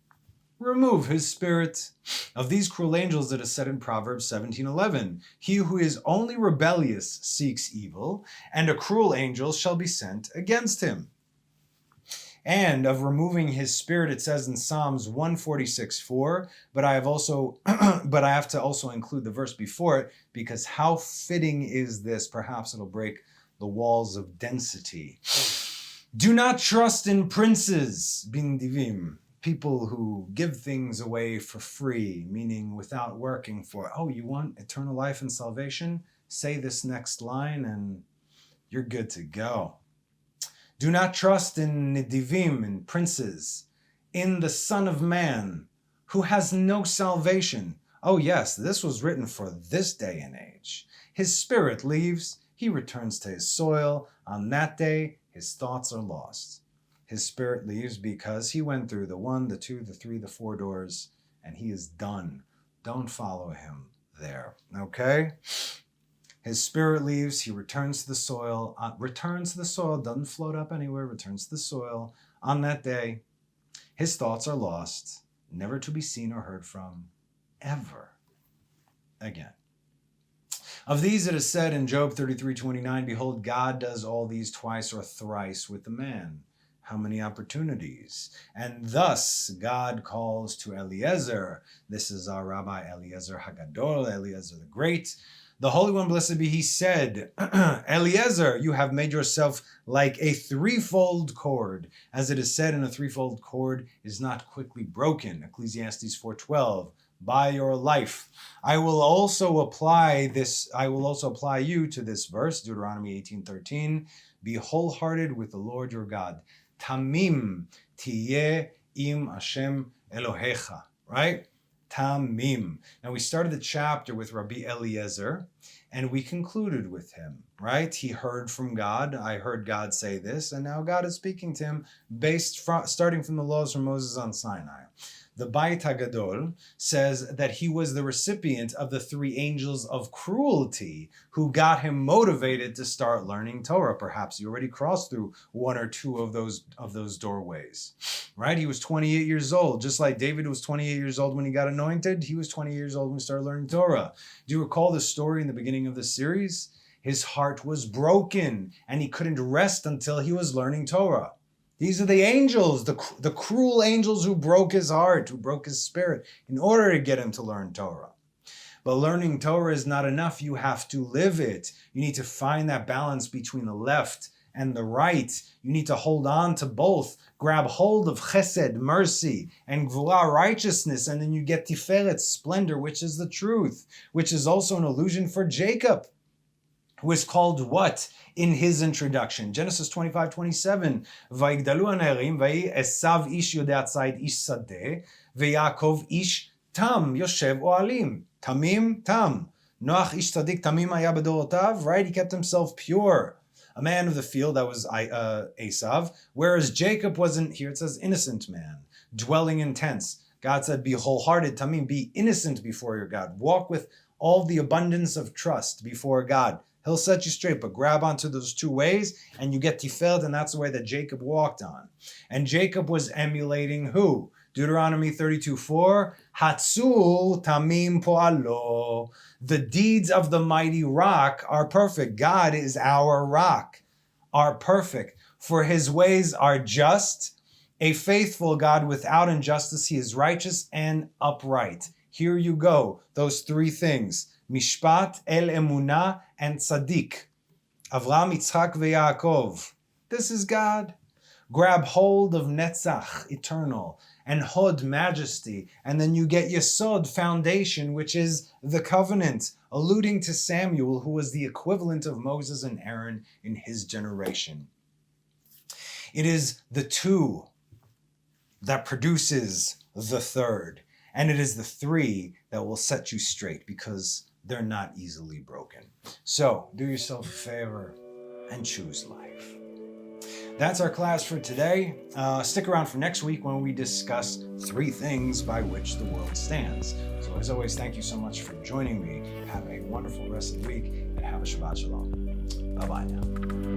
remove his spirit. Of these cruel angels, it is said in Proverbs 17:11, he who is only rebellious seeks evil, and a cruel angel shall be sent against him. And of removing his spirit, it says in Psalms 146:4, but I have to also include the verse before it, because how fitting is this? Perhaps it'll break the walls of density. Do not trust in princes, bin divim, people who give things away for free, meaning without working for it. Oh, you want eternal life and salvation? Say this next line and you're good to go. Do not trust in nidivim, in princes, in the Son of Man, who has no salvation. Oh yes, this was written for this day and age. His spirit leaves, he returns to his soil. On that day, his thoughts are lost. His spirit leaves because he went through the 1, the 2, the 3, the 4 doors, and he is done. Don't follow him there, okay? His spirit leaves, he returns to the soil, doesn't float up anywhere, returns to the soil. On that day, his thoughts are lost, never to be seen or heard from, ever again. Of these it is said in Job 33:29, behold, God does all these twice or thrice with the man. How many opportunities? And thus God calls to Eliezer. This is our Rabbi Eliezer Hagadol, Eliezer the Great, The Holy One, blessed be he, said, Eliezer, you have made yourself like a threefold cord. As it is said, in a threefold cord is not quickly broken. Ecclesiastes 4:12. By your life. I will also apply you to this verse, Deuteronomy 18:13. Be wholehearted with the Lord your God. Tamim tiyeh im Hashem Elohecha. Right? Tamim. Now we started the chapter with Rabbi Eliezer, and we concluded with him, right? He heard from God. I heard God say this, and now God is speaking to him starting from the laws from Moses on Sinai. The Beit HaGadol says that he was the recipient of the 3 angels of cruelty who got him motivated to start learning Torah. Perhaps he already crossed through 1 or 2 of those doorways, right? He was 28 years old, just like David was 28 years old when he got anointed. He was 20 years old when he started learning Torah. Do you recall the story in the beginning of the series? His heart was broken, and he couldn't rest until he was learning Torah. These are the angels, the cruel angels who broke his heart, who broke his spirit in order to get him to learn Torah. But learning Torah is not enough. You have to live it. You need to find that balance between the left and the right. You need to hold on to both. Grab hold of chesed, mercy, and gvura, righteousness, and then you get tiferet, splendor, which is the truth, which is also an allusion for Jacob, who is called what in his introduction? Genesis 25:27. Vayigdalu hanerim, vayi Esav ish yodei tzayid ish sadeh, veYaakov ish tam yoshev oalim. Tamim, tam. Noach ish tzadik tamim haya b'dorotav. Right? He kept himself pure. A man of the field, that was Esav. Whereas Jacob wasn't, here it says innocent man, dwelling in tents. God said, be wholehearted, tamim, be innocent before your God. Walk with all the abundance of trust before God. He'll set you straight, but grab onto those 2 ways and you get tiferet, and that's the way that Jacob walked on. And Jacob was emulating who? Deuteronomy 32:4, Hatzul tamim po'alo. The deeds of the mighty rock are perfect. God is our rock, are perfect. For his ways are just, a faithful God without injustice. He is righteous and upright. Here you go, those 3 things. Mishpat, El Emunah, and Tzaddik. Avraham, Yitzchak, veYaakov. This is God. Grab hold of Netzach, eternal, and Hod, majesty, and then you get Yesod, foundation, which is the covenant, alluding to Samuel, who was the equivalent of Moses and Aaron in his generation. It is the 2 that produces the 3rd, and it is the 3 that will set you straight, because they're not easily broken. So, do yourself a favor and choose life. That's our class for today. Stick around for next week when we discuss 3 things by which the world stands. So, as always, thank you so much for joining me. Have a wonderful rest of the week, and have a Shabbat Shalom. Bye-bye now.